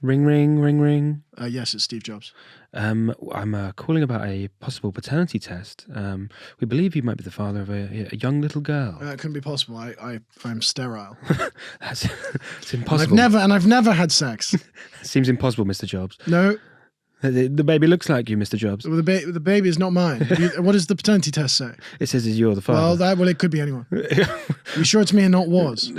Ring, ring, ring, ring. Yes, it's Steve Jobs. I'm calling about a possible paternity test. We believe you might be the father of a young little girl. It couldn't be possible. I'm sterile. It's impossible. I've never had sex. Seems impossible, Mr. Jobs. No. The baby looks like you, Mr. Jobs. Well, the baby is not mine. What does the paternity test say? It says you're the father. Well, it could be anyone. You sure it's me and not was?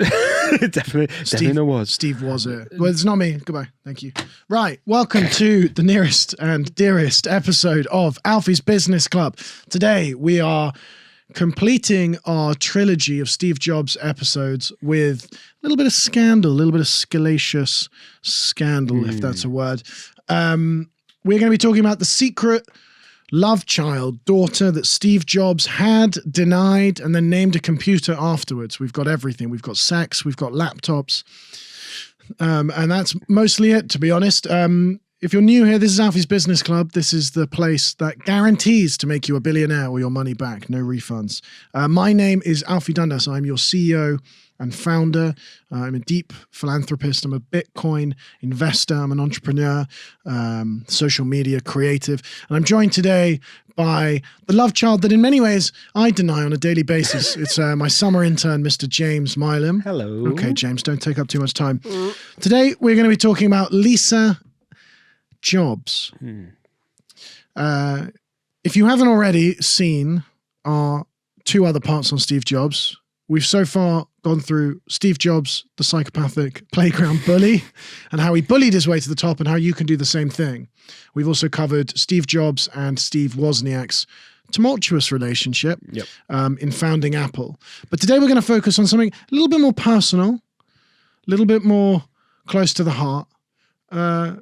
definitely not was. Steve was it. Well, it's not me. Goodbye. Thank you. Right. Welcome to the nearest and dearest episode of Alfie's Business Club. Today we are completing our trilogy of Steve Jobs episodes with a little bit of scandal, a little bit of scalacious scandal, if that's a word. We're going to be talking about the secret love child daughter that Steve Jobs had, denied, and then named a computer afterwards. We've got everything. We've got sex. We've got laptops. And that's mostly it, to be honest. If you're new here, this is Alfie's Business Club. This is the place that guarantees to make you a billionaire or your money back. No refunds. My name is Alfie Dundas. I'm your CEO and founder. I'm a deep philanthropist. I'm a Bitcoin investor. I'm an entrepreneur, social media creative. And I'm joined today by the love child that in many ways I deny on a daily basis. It's my summer intern, Mr. James Mileham. Hello. Okay, James, don't take up too much time. Today, we're going to be talking about Lisa Jobs. If you haven't already seen our two other parts on Steve Jobs, we've so far gone through Steve Jobs, the psychopathic playground bully, and how he bullied his way to the top and how you can do the same thing. We've also covered Steve Jobs and Steve Wozniak's tumultuous relationship in founding Apple. But today we're going to focus on something a little bit more personal, a little bit more close to the heart, a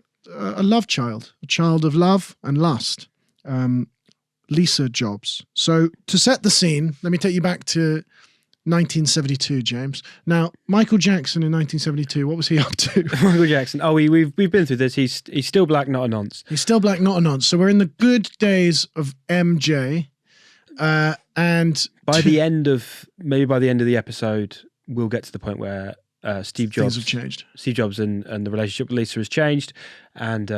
love child, a child of love and lust, Lisa Jobs. So to set the scene, let me take you back to 1972, James. Now, Michael Jackson in 1972, what was he up to? Michael Jackson. Oh, we've been through this. He's still black, not a nonce. He's still black, not a nonce. So we're in the good days of MJ, and by the end of the episode, we'll get to the point where Steve Jobs things have changed. Steve Jobs and the relationship with Lisa has changed, and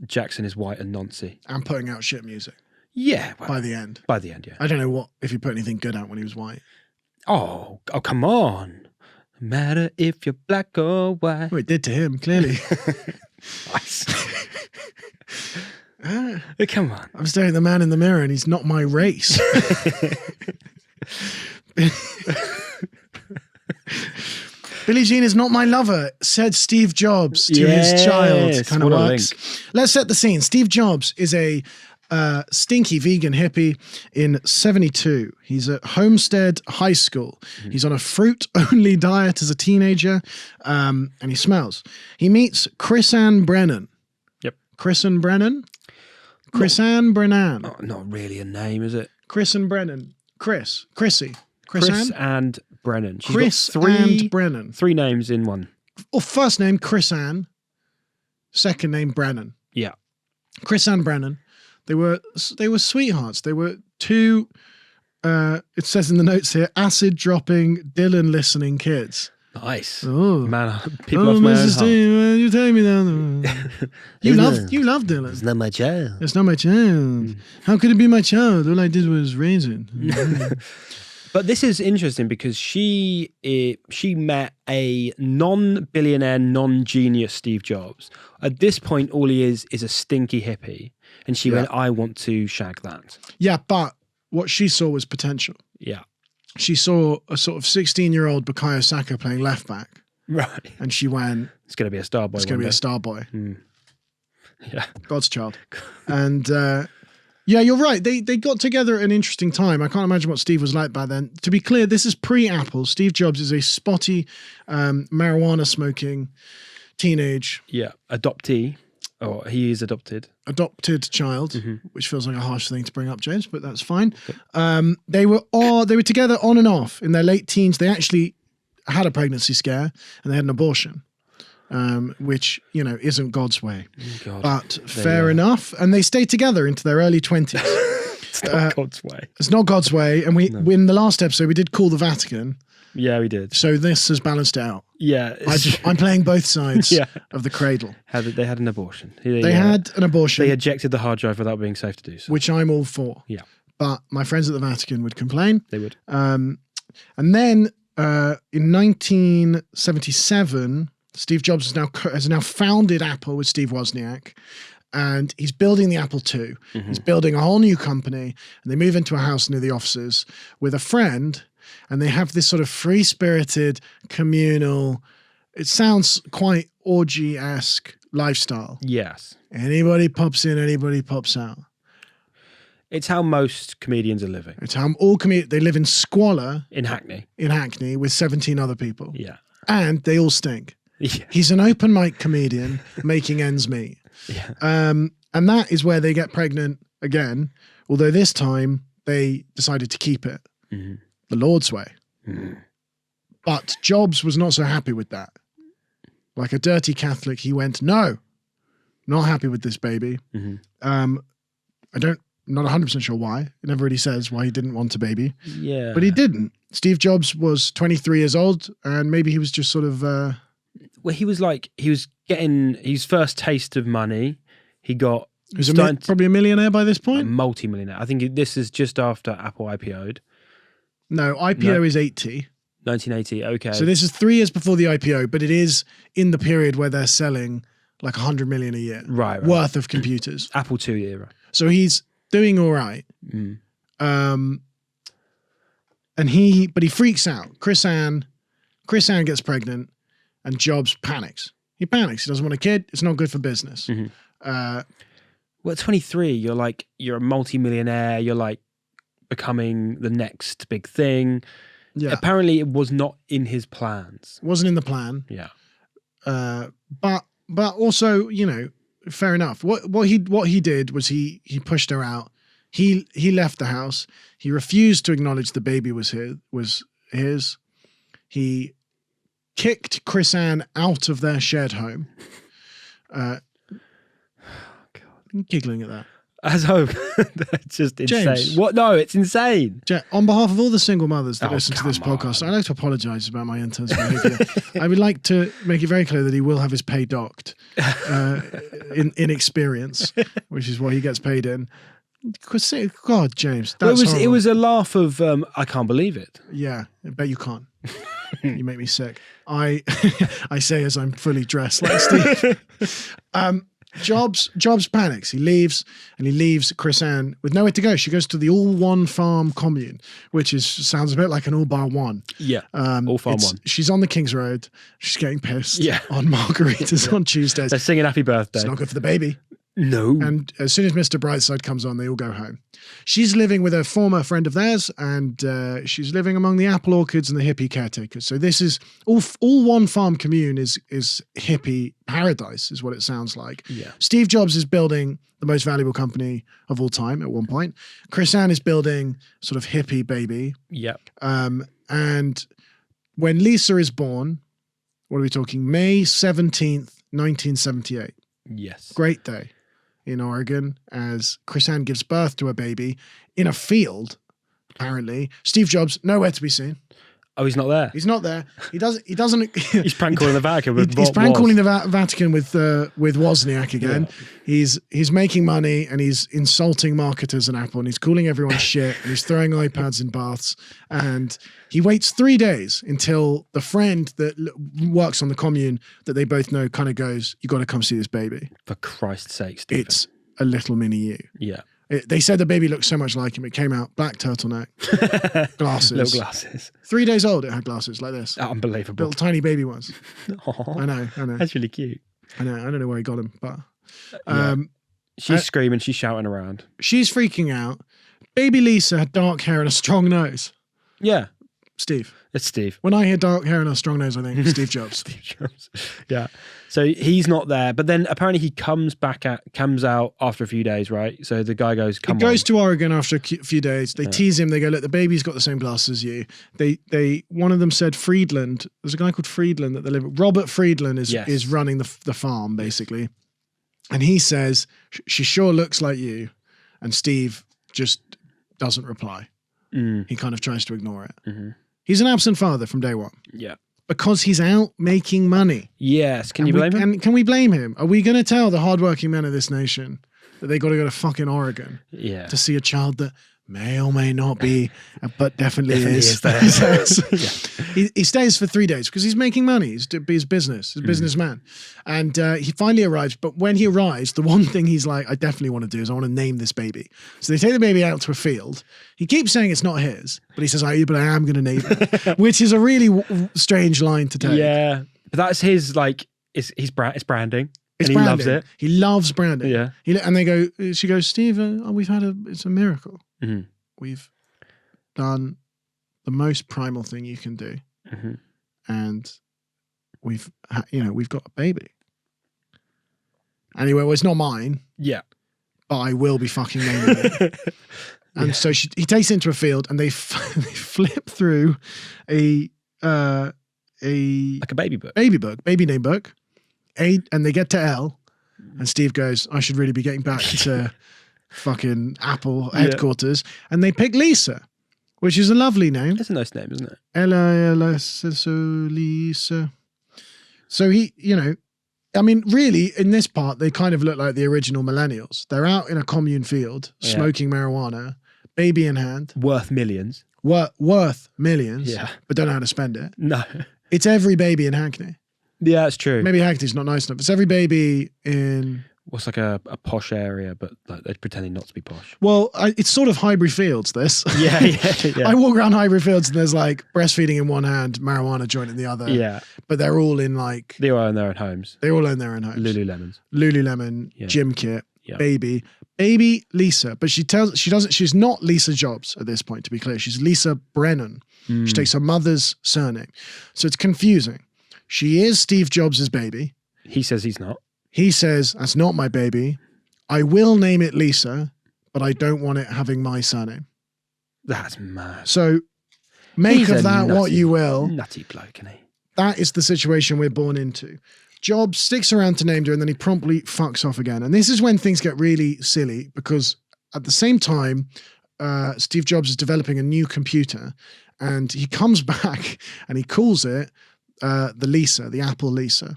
Jackson is white and noncy and putting out shit music. Yeah, well, by the end, yeah. I don't know if he put anything good out when he was white. Oh, come on. No matter if you're black or white. Well, it did to him, clearly. Come on. I'm staring at the man in the mirror and he's not my race. Billie Jean is not my lover, said Steve Jobs to his child. Kind of works. Let's set the scene. Steve Jobs is a stinky vegan hippie in 72. He's at Homestead High School. He's on a fruit-only diet as a teenager, and he smells. He meets Chrisann Brennan. Yep. Chrisann Brennan? Chrisann Brennan. Oh, not really a name, is it? Chrisann Brennan. Chrissy. Chris and Brennan. Chris and Brennan. Three names in one. Well, first name Chrisann, second name Brennan. Yeah. Chrisann Brennan. They were sweethearts. They were two, it says in the notes here, acid-dropping, Dylan-listening kids. Nice. Oh. Man, people off my own heart. Steve, you take me down. You love Dylan. It's not my child. It's not my child. How could it be my child? All I did was raise it. But this is interesting because she met a non-billionaire, non-genius Steve Jobs. At this point, all he is a stinky hippie. And she went, I want to shag that. Yeah, but what she saw was potential. Yeah. She saw a sort of 16-year-old Bukayo Saka playing left back. Right. And she went, it's going to be a star boy. It's going to be a star boy. Yeah. God's child. And yeah, you're right. They got together at an interesting time. I can't imagine what Steve was like back then. To be clear, this is pre-Apple. Steve Jobs is a spotty, marijuana-smoking teenage. Yeah, adoptee. Oh, he is adopted. Adopted child, which feels like a harsh thing to bring up, James, but that's fine. Okay. They were together on and off in their late teens. They actually had a pregnancy scare and they had an abortion, which, isn't God's way. God. But fair enough. And they stayed together into their early 20s. It's not God's way. It's not God's way. And we in the last episode, we did call the Vatican. Yeah, we did. So this has balanced it out. Yeah. I'm playing both sides of the cradle. They had an abortion. They had an abortion. They ejected the hard drive without being safe to do so. Which I'm all for. Yeah. But my friends at the Vatican would complain. They would. And then in 1977, Steve Jobs has now founded Apple with Steve Wozniak. And he's building the Apple II. Mm-hmm. He's building a whole new company. And they move into a house near the offices with a friend. And they have this sort of free-spirited, communal, it sounds quite orgy-esque lifestyle. Yes. Anybody pops in, anybody pops out. It's how most comedians are living. It's how all they live in squalor. In Hackney. In Hackney with 17 other people. Yeah. And they all stink. Yeah. He's an open mic comedian making ends meet. Yeah. And that is where they get pregnant again, although this time they decided to keep it. Mm-hmm. The Lord's way. Mm. But Jobs was not so happy with that. Like a dirty Catholic, he went, no, not happy with this baby. Mm-hmm. I'm not 100% sure why. It never really says why he didn't want a baby. Yeah. But he didn't. Steve Jobs was 23 years old and maybe he was just sort of... Well, he was getting his first taste of money. He got... He was probably a millionaire by this point? A multi-millionaire. I think this is just after Apple IPO'd. No, IPO is 80. 1980, okay. So this is 3 years before the IPO, but it is in the period where they're selling like 100 million a year worth of computers. Apple II era. So he's doing all right. Mm. But he freaks out. Chrisann gets pregnant and Jobs panics. He panics. He doesn't want a kid. It's not good for business. Mm-hmm. Well, at 23, you're a multi-millionaire. You're like becoming the next big thing. Yeah. Apparently it was not in his plans. It wasn't in the plan. Yeah. But also, fair enough. What he did was he pushed her out. He left the house. He refused to acknowledge the baby was his. He kicked Chrisann out of their shared home. God. I'm giggling at that. As hope. That's just insane. James, what? No, it's insane. On behalf of all the single mothers that listen to this podcast, I'd like to apologise about my intern's behaviour. I would like to make it very clear that he will have his pay docked in experience, which is what he gets paid in. God, James, that's it was a laugh of I can't believe it. Yeah, I bet you can't. You make me sick. I say as I'm fully dressed like Steve. Jobs panics. He leaves Chrisann with nowhere to go. She goes to the All One Farm Commune, which sounds a bit like an All Bar One. Yeah, All Farm One. She's on the King's Road. She's getting pissed on margaritas on Tuesdays. They're singing Happy Birthday. It's not good for the baby. No. And as soon as Mr. Brightside comes on, they all go home. She's living with a former friend of theirs, and she's living among the apple orchards and the hippie caretakers. So this is all One Farm Commune is hippie paradise, is what it sounds like. Yeah. Steve Jobs is building the most valuable company of all time at one point. Chrisann is building sort of hippie baby. Yeah. And when Lisa is born, what are we talking? May 17th, 1978. Yes. Great day in Oregon as Chrisann gives birth to a baby in a field, apparently. Steve Jobs, nowhere to be seen. Oh, he's not there? He's not there. He doesn't... He's prank calling the Vatican with He's prank calling the Vatican with Wozniak again. Yeah. He's making money and he's insulting marketers and Apple and he's calling everyone shit and he's throwing iPads in baths and he waits 3 days until the friend that works on the commune that they both know kind of goes, you got to come see this baby. For Christ's sake, Stephen. It's a little mini you. Yeah. They said the baby looked so much like him. It came out, black turtleneck, glasses. Little glasses. 3 days old, it had glasses like this. Unbelievable. Little tiny baby ones. Aww. I know. That's really cute. I know. I don't know where he got him, but... She's screaming, she's shouting around. She's freaking out. Baby Lisa had dark hair and a strong nose. Yeah. Steve. It's Steve. When I hear dark hair and a strong nose, I think Steve Jobs. Steve Jobs. Yeah. So he's not there, but then apparently he comes out after a few days, right? So the guy goes, come on. He goes to Oregon after a few days. They tease him. They go, look, the baby's got the same glasses as you. One of them said Friedland. There's a guy called Friedland that they live with. Robert Friedland is running the farm, basically. And he says, she sure looks like you. And Steve just doesn't reply. Mm. He kind of tries to ignore it. Mm-hmm. He's an absent father from day one. Yeah. Because he's out making money. Yes. Can you blame him? And can we blame him? Are we going to tell the hardworking men of this nation that they got to go to fucking Oregon to see a child that may or may not be, but definitely is. He stays for 3 days because he's making money. He's to be his business, his businessman. And he finally arrives. But when he arrives, the one thing he's like, I definitely want to do is I want to name this baby. So they take the baby out to a field. He keeps saying it's not his, but he says, but I am going to name it, which is a really strange line to take. Yeah. But that's his, like, it's branding. It's and branding. He loves it. He loves branding. Yeah. And they go, she goes, Steve, it's a miracle. Mm-hmm. We've done the most primal thing you can do. Mm-hmm. And we've got a baby. Anyway, well, it's not mine. Yeah. But I will be fucking naming it. And so he takes it into a field and they flip through like a baby book, baby name book. And they get to L, and Steve goes, I should really be getting back to fucking Apple headquarters. And they pick Lisa, which is a lovely name. It's a nice name, isn't it? Lisa. So he, I mean, really, in this part, they kind of look like the original millennials. They're out in a commune field, smoking marijuana, baby in hand. Worth millions. Worth millions, but don't know how to spend it. No. It's every baby in Hackney. Yeah, it's true. Maybe Hackney's not nice enough. It's every baby in... What's like a posh area, but like they're pretending not to be posh. Well, it's sort of Highbury Fields, this. Yeah. I walk around Highbury Fields and there's like breastfeeding in one hand, marijuana joint in the other. Yeah. But they're all in like... They all own their own homes. They all own their own homes. Lululemon, gym kit, baby Lisa. But she's not Lisa Jobs at this point, to be clear. She's Lisa Brennan. She takes her mother's surname. So it's confusing. She is Steve Jobs' baby. He says he's not. He says, that's not my baby. I will name it Lisa, but I don't want it having my surname. That's mad. So make of that what you will. Nutty bloke, isn't he? That is the situation we're born into. Jobs sticks around to name her and then he promptly fucks off again. And this is when things get really silly because at the same time, Steve Jobs is developing a new computer and he comes back and he calls it the Apple Lisa.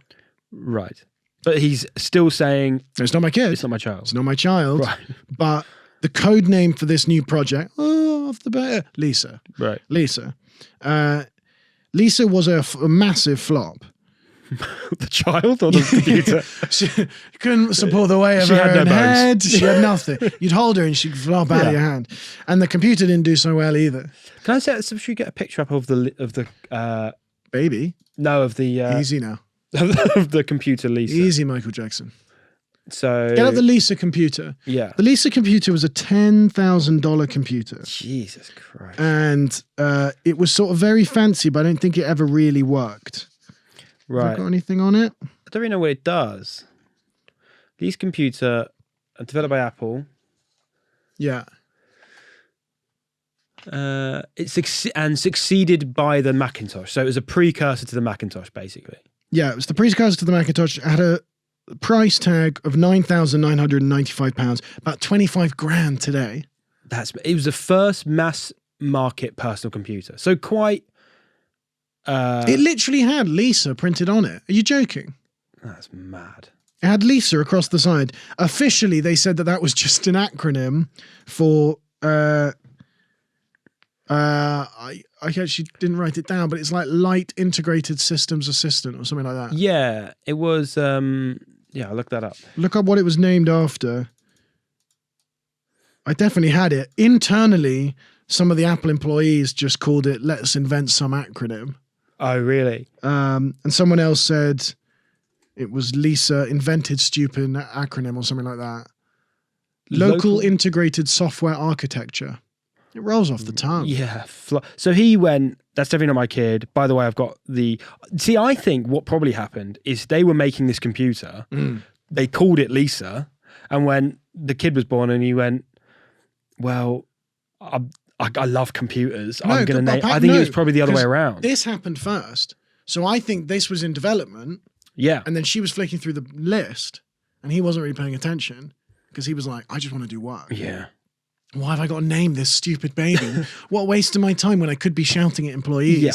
Right. But he's still saying... It's not my kid. It's not my child. It's not my child. Right. But the code name for this new project, off the bat, Lisa. Right. Lisa. Lisa was a massive flop. The child or the computer? She couldn't support the weight of her own head. She had nothing. You'd hold her and she'd flop out of your hand. And the computer didn't do so well either. Can I say, should we get a picture up of the baby? No, of the... Easy now. Of the computer Lisa. Easy, Michael Jackson. So... Get up the Lisa computer. Yeah. The Lisa computer was a $10,000 computer. Jesus Christ. And it was sort of very fancy, but I don't think it ever really worked. Right. Have I got anything on it? I don't really know what it does. These computer are developed by Apple. Yeah. Succeeded by the Macintosh. So it was a precursor to the Macintosh, basically. Yeah, it was the precursor to the Macintosh. It had a price tag of £9,995, about 25 grand today. It was the first mass market personal computer. So quite... it literally had Lisa printed on it. Are you joking? That's mad. It had Lisa across the side. Officially, they said that was just an acronym for... I actually didn't write it down, but it's like Light Integrated Systems Assistant or something like that. Yeah, it was... I looked that up. Look up what it was named after. I definitely had it. Internally, some of the Apple employees just called it, let's invent some acronym. Oh, really? And someone else said it was Lisa invented stupid acronym or something like that. Local Integrated Software Architecture. It rolls off the tongue. Yeah. So he went, that's definitely not my kid. By the way, I've got the... See, I think what probably happened is they were making this computer. They called it Lisa. And when the kid was born and he went, well, I love computers. I'm going to name... I think it was probably the other way around. This happened first. So I think this was in development. Yeah. And then she was flicking through the list and he wasn't really paying attention because he was like, I just want to do work. Yeah. why have I got to name this stupid baby? What a waste of my time when I could be shouting at employees. Yeah.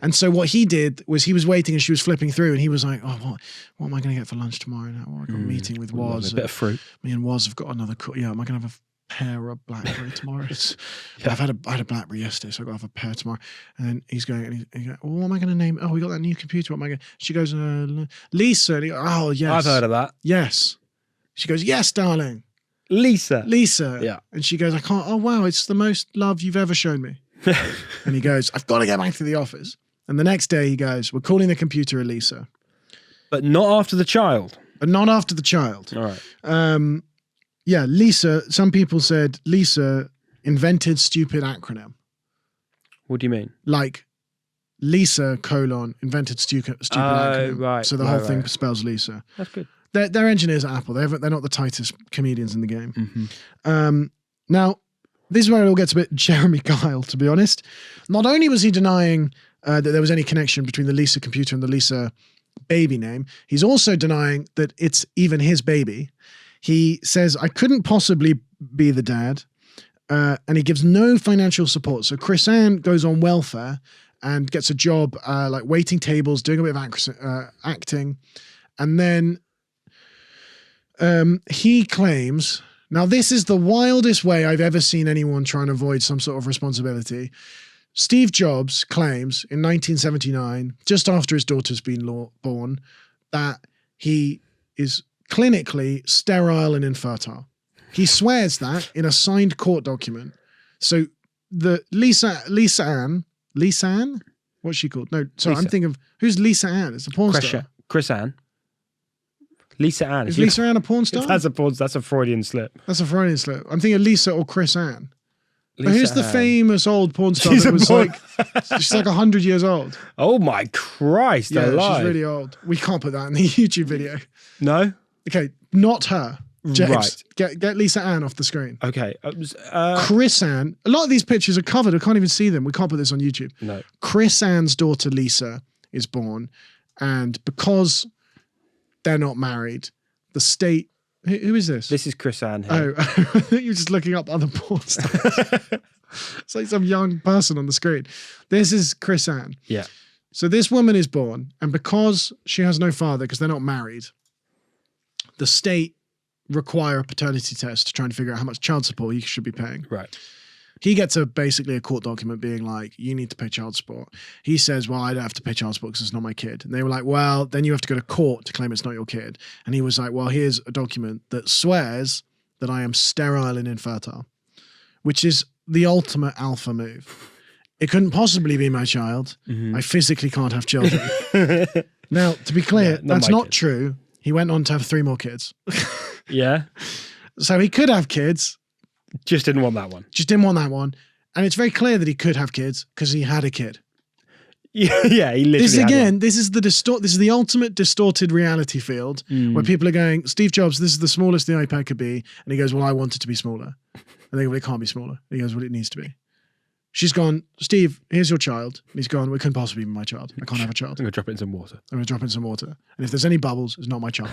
And so what he did was he was waiting and she was flipping through and he was like, oh, what am I going to get for lunch tomorrow? Now? Oh, I got a meeting with Woz. A bit of fruit. Me and Woz have got another, am I going to have a pear or blackberry tomorrow? I had a blackberry yesterday, so I've got to have a pear tomorrow. And then he's going, well, what am I going to name? Oh, we got that new computer. What am I going to? She goes, Lisa. And he goes, oh, yes. I've heard of that. Yes. She goes, yes, darling. Lisa. Yeah. And she goes, I can't, oh, wow, it's the most love you've ever shown me. And he goes, I've got to get back to the office. And the next day he goes, we're calling the computer Elisa. But not after the child. All right. Yeah, Lisa, some people said Lisa invented stupid acronym. What do you mean? Like Lisa : invented stupid acronym. Right. So the whole thing spells Lisa. That's good. They're engineers at Apple. They're not the tightest comedians in the game. Mm-hmm. Now, this is where it all gets a bit Jeremy Kyle, to be honest. Not only was he denying that there was any connection between the Lisa computer and the Lisa baby name, he's also denying that it's even his baby. He says, I couldn't possibly be the dad. And he gives no financial support. So Chrisann goes on welfare and gets a job like waiting tables, doing a bit of acting. And then he claims, now this is the wildest way I've ever seen anyone try and avoid some sort of responsibility. Steve Jobs claims in 1979, just after his daughter's been born, that he is clinically sterile and infertile. He swears that in a signed court document. So the Lisa Ann, what's she called? No, sorry, Lisa. I'm thinking of, who's Lisa Ann? It's a porn star. Chrisann. Lisa Ann. Is Lisa Ann a porn star? That's a Freudian slip. That's a Freudian slip. I'm thinking Lisa or Chrisann. But who's the Ann. famous old porn star that was she's like 100 years old. Oh my Christ, Yeah, alive. she's really old. We can't put that in the YouTube video. No? Okay, not her. James, Right. get Lisa Ann off the screen. Okay. Chrisann, a lot of these pictures are covered. I can't even see them. We can't put this on YouTube. No. Chrisann's daughter Lisa is born, and because they're not married, the state. Who is this? This is Chrisann here. Oh, you're just looking up other porn stars. It's like some young person on the screen. This is Chrisann. Yeah. So this woman is born, and because she has no father, because they're not married, the state require a paternity test to try and figure out how much child support he should be paying. Right. He gets basically a court document being like, you need to pay child support. He says, well, I don't have to pay child support because it's not my kid. And they were like, well, then you have to go to court to claim it's not your kid. And he was like, well, here's a document that swears that I am sterile and infertile, which is the ultimate alpha move. It couldn't possibly be my child. I physically can't have children. Now, to be clear, that's not true. He went on to have 3 more kids. Yeah. So he could have kids. Just didn't want that one. Just didn't want that one. And it's very clear that he could have kids because he had a kid. Yeah, he literally This is the ultimate distorted reality field where people are going, Steve Jobs, this is the smallest the iPad could be. And he goes, well, I want it to be smaller. And they go, well, it can't be smaller. And he goes, well, it needs to be. She's gone, Steve, here's your child. And he's gone, well, it couldn't possibly be my child. I can't have a child. I'm going to drop it in some water. I'm going to drop it in some water. And if there's any bubbles, it's not my child.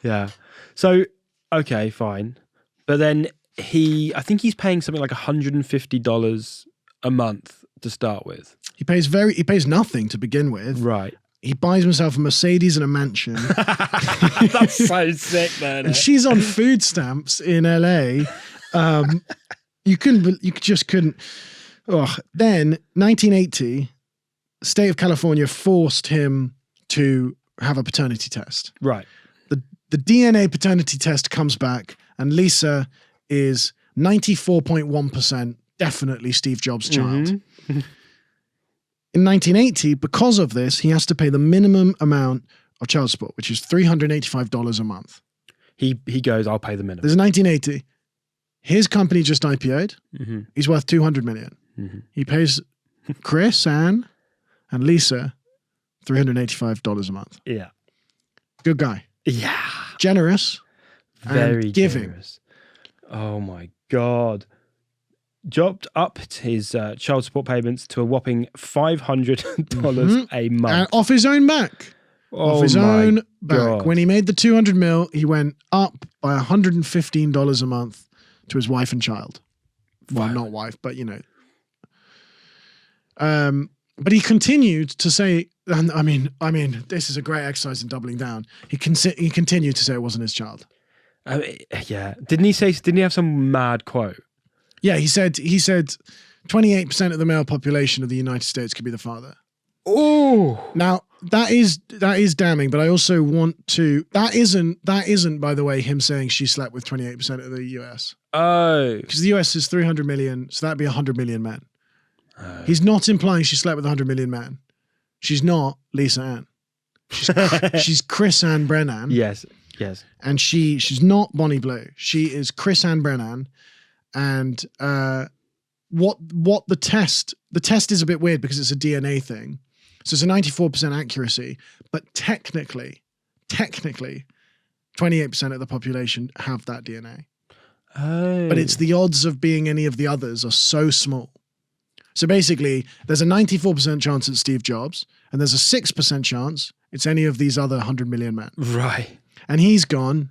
Yeah. So, okay, fine. But then I think he's paying something like $150 a month to start with. He pays nothing to begin with. Right. He buys himself a Mercedes and a mansion. That's so sick, man. And she's on food stamps in LA. You just couldn't. Oh, then 1980, state of California forced him to have a paternity test. Right. The DNA paternity test comes back, and Lisa is 94.1% definitely Steve Jobs' child. Mm-hmm. In 1980, because of this, he has to pay the minimum amount of child support, which is $385 a month. He goes, I'll pay the minimum. This is 1980. His company just IPO'd. Mm-hmm. He's worth $200 million. Mm-hmm. He pays Chrisann and Lisa $385 a month. Yeah. Good guy. Yeah. Generous. Very and giving. generous. Oh my God. Dropped up his child support payments to a whopping $500 a month. And off his own back. Oh off his my own back. God. When he made the 200 mil, he went up by $115 a month to his wife and child. Well, not wife, but but he continued to say, and I mean, this is a great exercise in doubling down. He continued to say it wasn't his child. Yeah. Didn't he have some mad quote? Yeah, he said 28% of the male population of the United States could be the father. Oh. Now that is damning, but I also want to that isn't by the way him saying she slept with 28% of the US. Oh. Because the US is 300 million, so that'd be 100 million men. Oh. He's not implying she slept with 100 million men. She's not Lisa Ann. She's Chrisann Brennan. Yes. And she's not Bonnie Blue. She is Chrisann Brennan. And what the test is a bit weird because it's a DNA thing. So it's a 94% accuracy, but technically 28% of the population have that DNA. Oh. But it's the odds of being any of the others are so small. So basically, there's a 94% chance it's Steve Jobs, and there's a 6% chance it's any of these other 100 million men. Right. And he's gone,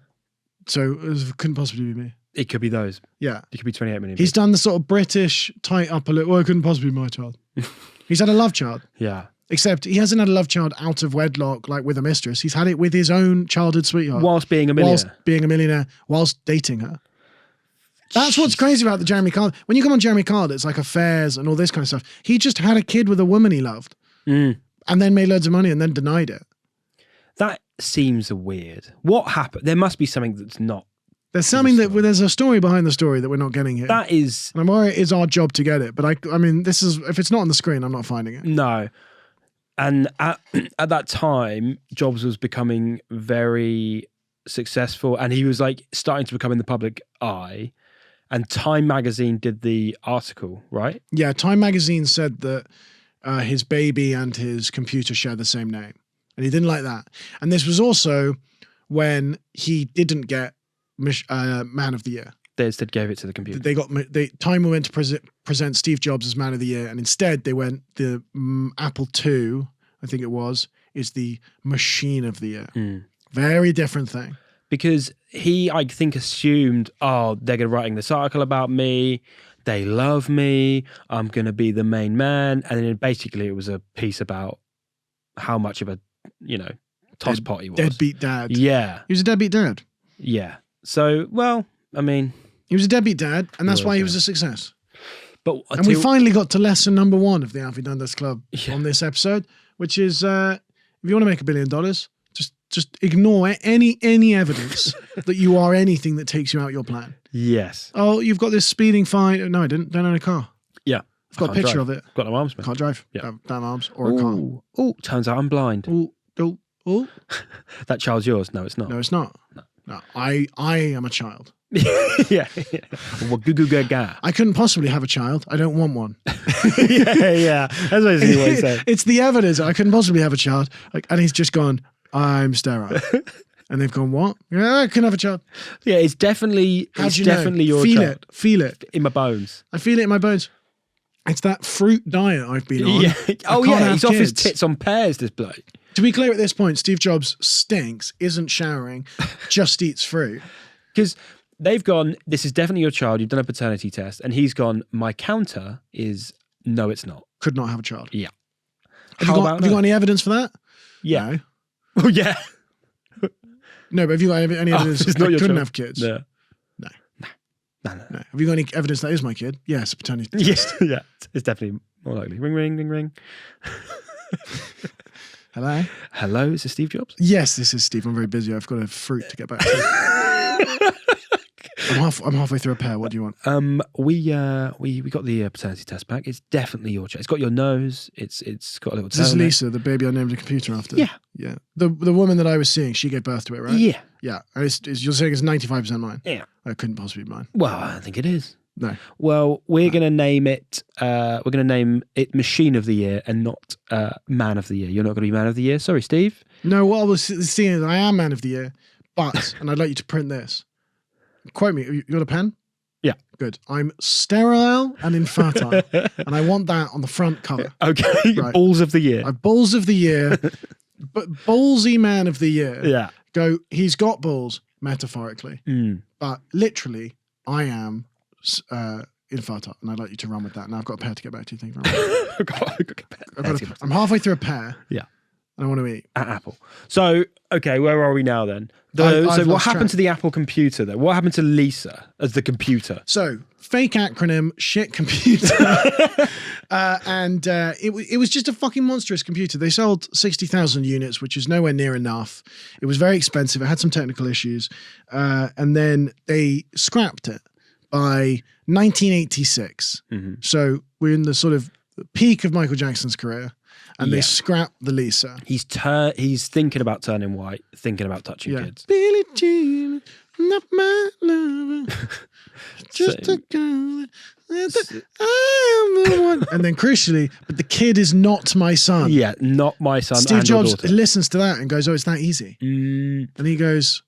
so it couldn't possibly be me. It could be those. Yeah. It could be 28 million. He's done the sort of British tight upper lip, well, it couldn't possibly be my child. He's had a love child. Yeah. Except he hasn't had a love child out of wedlock, like with a mistress. He's had it with his own childhood sweetheart. Whilst being a millionaire. Whilst dating her. That's what's crazy about the Jeremy Carl. When you come on Jeremy Carl, it's like affairs and all this kind of stuff. He just had a kid with a woman he loved and then made loads of money and then denied it. That seems weird. What happened? There must be something that's not. There's something there's a story behind the story that we're not getting here. That is. And I'm worried it's our job to get it. But I mean, this is, if it's not on the screen, I'm not finding it. No. And at that time, Jobs was becoming very successful and he was like starting to become in the public eye. And Time magazine did the article, right? Yeah, Time magazine said that his baby and his computer share the same name. And he didn't like that. And this was also when he didn't get Man of the Year. They instead gave it to the computer. Time went to present Steve Jobs as Man of the Year, and instead they went the Apple II, I think it was, is the Machine of the Year. Very different thing. Because he, I think, assumed, oh, they're going to writing this article about me. They love me. I'm going to be the main man. And then basically it was a piece about how much of a, tosspot he was. Deadbeat dad. Yeah. He was a deadbeat dad. Yeah. So, well, I mean. He was a deadbeat dad, and that's why he was a success. And we finally got to lesson number 1 of the Alfie Dundas Club on this episode, which is if you want to make $1 billion, just ignore any evidence that you are anything that takes you out your plan. Yes. Oh, you've got this speeding fine. No, I didn't. Don't own a car. Yeah. I've got a picture of it. Got no arms, man. Can't drive. Yeah. Don't have arms or a car. Oh, turns out I'm blind. Oh. That child's yours. No, it's not. No, it's not. No. I am a child. Yeah. Well, goo-goo-ga-ga. I couldn't possibly have a child. I don't want one. yeah. That's what he always said. It's the evidence. I couldn't possibly have a child. And he's just gone, I'm sterile. And they've gone, what? Yeah, I can have a child. Yeah, it's definitely your child. Feel it. In my bones. I feel it in my bones. It's that fruit diet I've been on. Yeah. Oh, yeah. He's off his tits on pears, this bloke. To be clear at this point, Steve Jobs stinks, isn't showering, just eats fruit. Because they've gone, this is definitely your child. You've done a paternity test. And he's gone, my counter is, no, it's not. Could not have a child. Yeah. Have you got any evidence for that? Yeah. No. Oh, yeah. No, but have you got any evidence that I couldn't have kids? No. No. Have you got any evidence that is my kid? Yes, paternity test. Yeah. It's definitely more likely. Ring, ring, ring, ring. Hello? Hello, is this Steve Jobs? Yes, this is Steve. I'm very busy. I've got a fruit to get back to. I'm halfway through a pear. What do you want? We got the paternity test back. It's definitely your child. It's got your nose. It's got a little. This is Lisa, the baby I named a computer after. Yeah. The woman that I was seeing, she gave birth to it, right? Yeah. Yeah. And you're saying it's 95% mine. Yeah. It couldn't possibly be mine. Well, I think it is. No. Well, we're going to name it. We're going to name it Machine of the Year and not Man of the Year. You're not going to be Man of the Year. Sorry, Steve. No. What I was seeing is I am Man of the Year, but and I'd like you to print this. Quote me. You got a pen? Yeah. Good. I'm sterile and infertile, and I want that on the front cover. Okay. Right. Balls of the Year. Balls of the Year, but ballsy Man of the Year. Yeah. He's got balls metaphorically, but literally, I am Infata, and I'd like you to run with that. Now I've got a pear to get back to you. Thank you very much. I'm halfway through a pear. Yeah. And I want to eat. At Apple. So, okay, where are we now then? So what happened to the Apple computer then? What happened to Lisa as the computer? So, fake acronym, shit computer. And it was just a fucking monstrous computer. They sold 60,000 units, which is nowhere near enough. It was very expensive. It had some technical issues. And then they scrapped it by 1986. Mm-hmm. So we're in the sort of peak of Michael Jackson's career. And they scrapped the Lisa. He's thinking about turning white, thinking about touching kids. Billie Jean, not my lover. Just a girl. I am the one. And then crucially, but the kid is not my son. Yeah, not my son. Steve Jobs listens to that and goes, "Oh, it's that easy." And he goes,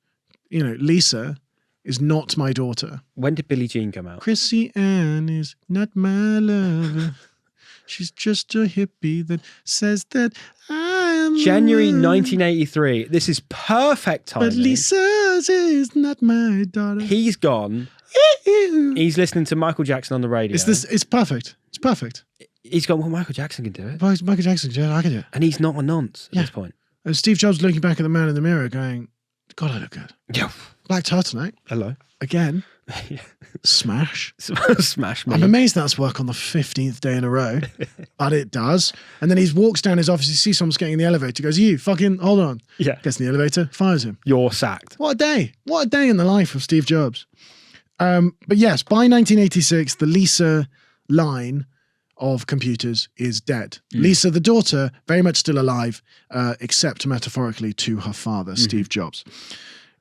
Lisa is not my daughter. When did Billie Jean come out? Chrisann is not my lover. She's just a hippie that says that I am January 1983. This is perfect timing. But Lisa is not my daughter. He's gone. He's listening to Michael Jackson on the radio. It's perfect. It's perfect. He's gone, well, Michael Jackson can do it. Michael Jackson can do it. I can do it. And he's not a nonce at this point. And Steve Jobs looking back at the man in the mirror going, God, I look good. Yeah. Black turtleneck. Hello. Again. Smash. Smash me. I'm amazed that's work on the 15th day in a row. But it does. And then he walks down his office, he sees someone's getting in the elevator, goes, you fucking hold on. Yeah. Gets in the elevator, fires him. You're sacked. What a day. What a day in the life of Steve Jobs. But yes, by 1986, the Lisa line of computers is dead. Lisa, the daughter, very much still alive, except metaphorically to her father, Steve Jobs.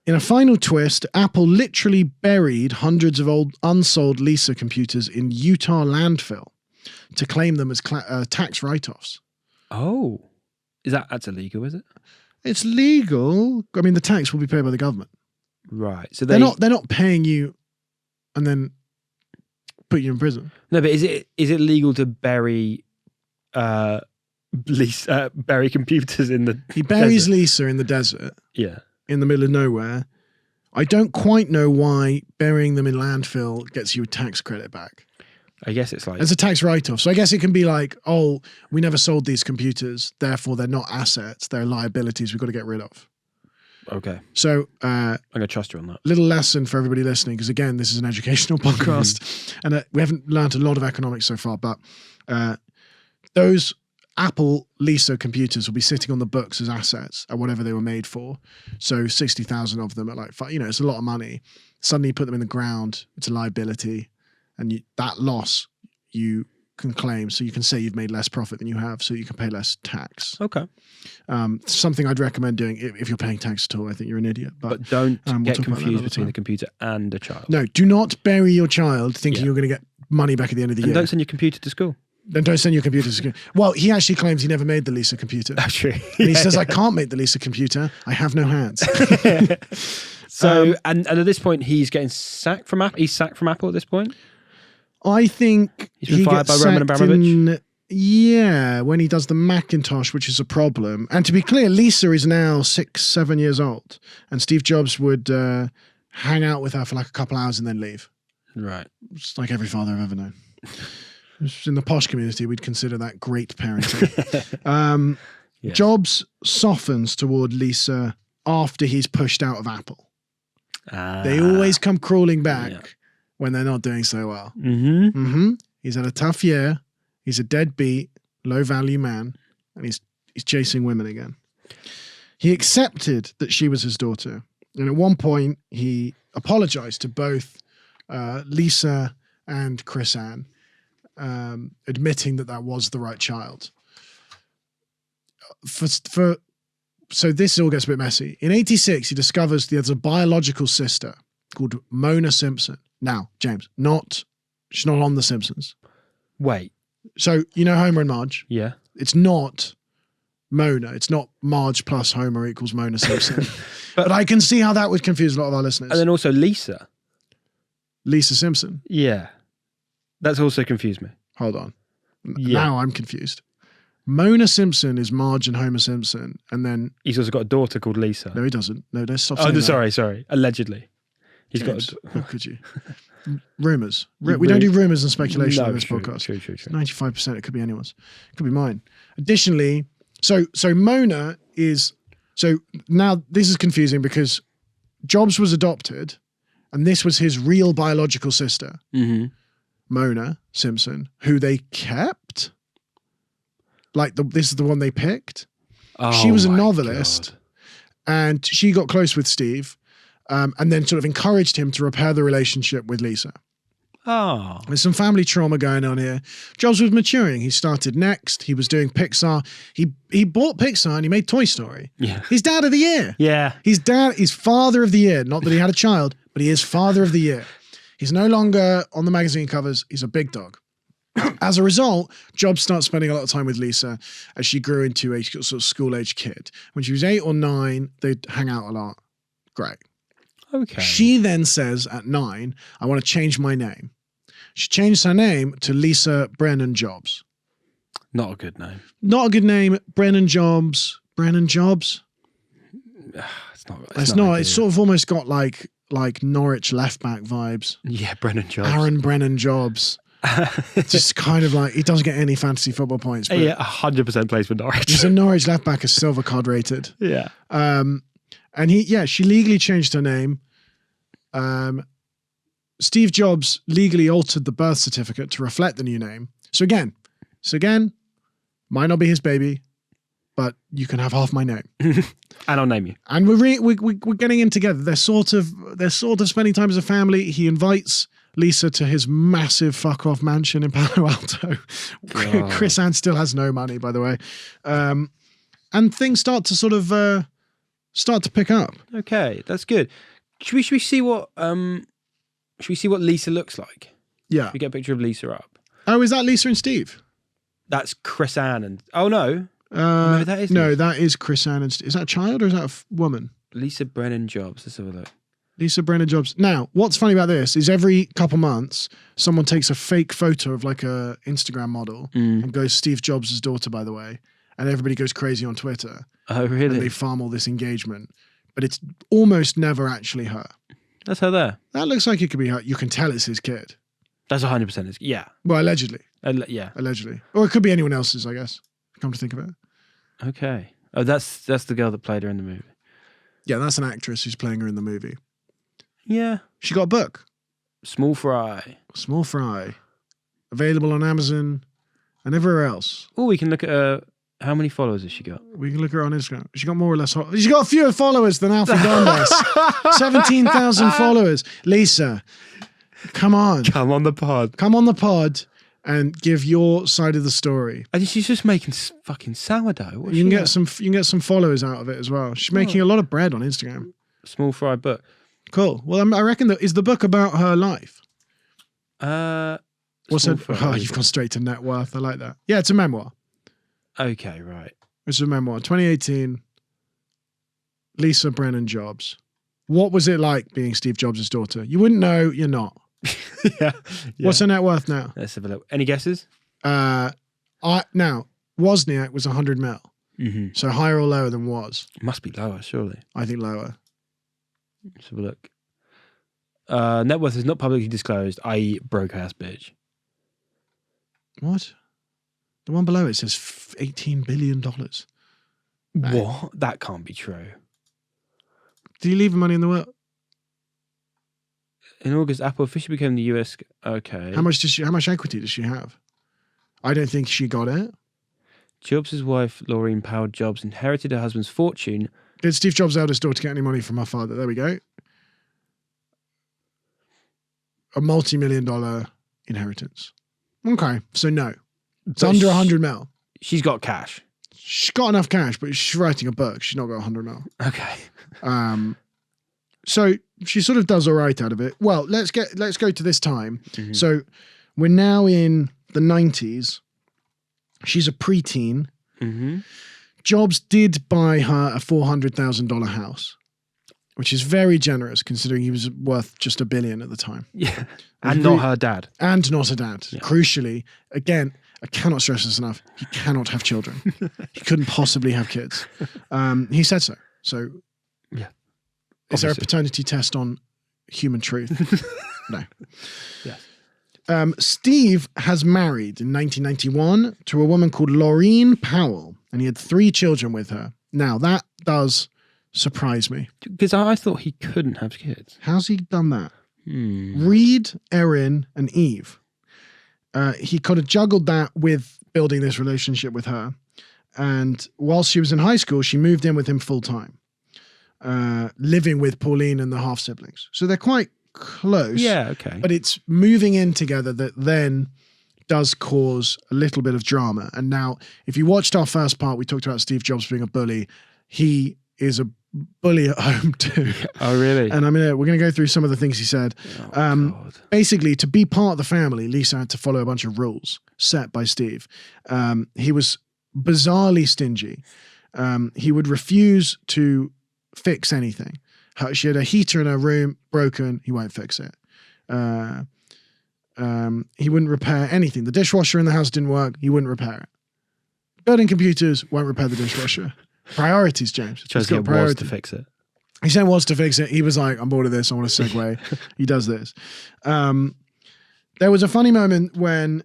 In a final twist, Apple literally buried hundreds of old unsold Lisa computers in Utah landfill to claim them as tax write-offs. Oh, that's illegal, is it? It's legal. I mean, the tax will be paid by the government. Right. So they're not paying you and then put you in prison. No, but is it legal to bury bury computers in the He buries desert? Lisa in the desert. Yeah. In the middle of nowhere. I don't quite know why burying them in landfill gets you a tax credit back. I guess it's like... It's a tax write-off. So I guess it can be like, oh, we never sold these computers, therefore they're not assets, they're liabilities we've got to get rid of. Okay. So... I'm going to trust you on that. Little lesson for everybody listening, because again, this is an educational podcast, and we haven't learned a lot of economics so far, but those Apple Lisa computers will be sitting on the books as assets at whatever they were made for. So 60,000 of them at like, it's a lot of money. Suddenly you put them in the ground, it's a liability, and that loss you can claim. So you can say you've made less profit than you have, so you can pay less tax. Okay. Something I'd recommend doing if you're paying tax at all. I think you're an idiot. But don't get confused between the computer and a child. No, do not bury your child thinking you're going to get money back at the end of the year. Don't send your computer to school. Then don't send your computer to school. Well, he actually claims he never made the Lisa computer. That's true. And he says, I can't make the Lisa computer. I have no hands. So, and at this point, he's getting sacked from Apple. He's sacked from Apple at this point? I think he's been fired by Roman Abramovich. Yeah, when he does the Macintosh, which is a problem. And to be clear, Lisa is now 6-7 years old. And Steve Jobs would hang out with her for like a couple hours and then leave. Right. It's like every father I've ever known. In the posh community, we'd consider that great parenting. Yes. Jobs softens toward Lisa after he's pushed out of Apple. They always come crawling back when they're not doing so well. He's had a tough year. He's a deadbeat, low-value man, and he's chasing women again. He accepted that she was his daughter, and at one point he apologized to both Lisa and Chrisann, admitting that was the right child. So this all gets a bit messy. In 86, he discovers there's a biological sister called Mona Simpson. Now, James, she's not on The Simpsons. Wait. So, you know Homer and Marge? Yeah. It's not Mona. It's not Marge plus Homer equals Mona Simpson. but I can see how that would confuse a lot of our listeners. And then also Lisa. Lisa Simpson. Yeah. That's also confused me. Hold on. Now I'm confused. Mona Simpson is Marge and Homer Simpson, and then... He's also got a daughter called Lisa. No, he doesn't. No, let's stop saying that. Sorry. Allegedly. He's James, got. how could you? Rumors. We don't do rumors and speculation on this true, podcast. True. 95%. It could be anyone's. It could be mine. Additionally, so Mona is. So now this is confusing because Jobs was adopted, and this was his real biological sister, Mona Simpson, who they kept. Like this is the one they picked. She was a novelist, and she got close with Steve, and then sort of encouraged him to repair the relationship with Lisa. Oh. There's some family trauma going on here. Jobs was maturing. He started Next. He was doing Pixar. He bought Pixar and he made Toy Story. Yeah. He's Dad of the Year. Yeah. He's Father of the Year. Not that he had a child, but he is Father of the Year. He's no longer on the magazine covers. He's a big dog. As a result, Jobs starts spending a lot of time with Lisa as she grew into a sort of school-age kid. When she was 8 or 9, they'd hang out a lot. Great. Okay. She then says at 9, I want to change my name. She changed her name to Lisa Brennan Jobs. Not a good name. Not a good name. Brennan Jobs. Brennan Jobs? It's not. It's sort of almost got like Norwich left back vibes. Yeah, Brennan Jobs. Aaron Brennan Jobs. Just kind of like, he doesn't get any fantasy football points. But yeah, 100% plays for Norwich. he's a Norwich left back, a silver card rated. Yeah. And she legally changed her name. Steve Jobs legally altered the birth certificate to reflect the new name. So again, might not be his baby, but you can have half my name. And I'll name you. And we're getting in together. They're sort of spending time as a family. He invites Lisa to his massive fuck off mansion in Palo Alto. Chrisann still has no money, by the way. And things start to sort of start to pick up. Okay, that's good. Should we see what Lisa looks like? Yeah. Should we get a picture of Lisa up? Oh, is that Lisa and Steve? That's Chrisann and no. Maybe that is Lisa. That is Chrisann and Steve. Is that a child or is that a woman? Lisa Brennan Jobs. Let's have a look. Lisa Brennan Jobs. Now, what's funny about this is every couple months, someone takes a fake photo of like a Instagram model and goes, Steve Jobs' daughter, by the way. And everybody goes crazy on Twitter. Oh, really? And they farm all this engagement. But it's almost never actually her. That's her there. That looks like it could be her. You can tell it's his kid. That's 100% his. Yeah. Well, allegedly. Yeah. Allegedly. Or it could be anyone else's, I guess. Come to think of it. Okay. Oh, that's the girl that played her in the movie. Yeah, that's an actress who's playing her in the movie. Yeah. She got a book. Small Fry. Small Fry. Available on Amazon and everywhere else. Oh, we can look at how many followers has she got? We can look at her on Instagram. She got more or less. She got fewer followers than Alfie Dundas. 17,000 followers. Lisa, come on. Come on the pod. Come on the pod and give your side of the story. And she's just making fucking sourdough. You can get some followers out of it as well. She's making a lot of bread on Instagram. Small Fry book. Cool. Well, I reckon that is the book about her life. What's it? Oh, you've gone straight to net worth. I like that. Yeah, it's a memoir. Okay, right. It's a memoir. 2018. Lisa Brennan Jobs. What was it like being Steve Jobs' daughter? You wouldn't know. You're not. Yeah. What's her net worth now? Let's have a look. Any guesses? Now Wozniak was 100 mil. Mm-hmm. So higher or lower than was? It must be lower, surely. I think lower. Let's have a look. Net worth is not publicly disclosed, i.e. broke ass bitch. What? The one below it says $18 billion. What? That can't be true. Do you leave the money in the will? In August, Apple officially became the US. Okay. How much equity does she have? I don't think she got it. Jobs' wife, Laureen Powell Jobs, inherited her husband's fortune. Did Steve Jobs' eldest daughter get any money from her father? There we go. A multi-million-dollar inheritance. Okay, so no. It's under 100 mil. She's got cash. She's got enough cash, but she's writing a book. She's not got 100 mil. Okay. So she sort of does all right out of it. Well, let's go to this time. Mm-hmm. So we're now in the 90s. She's a preteen. Mm-hmm. Jobs did buy her a $400,000 house, which is very generous considering he was worth just $1 billion at the time. Yeah. And not her dad. And not her dad. Yeah. Crucially, again, I cannot stress this enough. He cannot have children. He couldn't possibly have kids. He said so. So, yeah. Is there a Obviously. paternity test on human truth. No. Yes. Steve has married in 1991 to a woman called Laureen Powell, and he had 3 children with her. Now, that does surprise me. Because I thought he couldn't have kids. How's he done that? Reed, Erin, and Eve. He could have juggled that with building this relationship with her. And whilst she was in high school, she moved in with him full time, living with Pauline and the half siblings. So they're quite close. Yeah, okay. But it's moving in together that then does cause a little bit of drama. And now, if you watched our first part, we talked about Steve Jobs being a bully. He is a bully at home too. Oh, really? And we're going to go through some of the things he said. God. Basically, to be part of the family, Lisa had to follow a bunch of rules set by Steve. He was bizarrely stingy. He would refuse to fix anything. She had a heater in her room, broken, he won't fix it. He wouldn't repair anything. The dishwasher in the house didn't work, he wouldn't repair it. Building computers, won't repair the dishwasher. Priorities, James. Chose it was to fix it. He said was to fix it. He was like, I'm bored of this, I want a segue. He does this. There was a funny moment when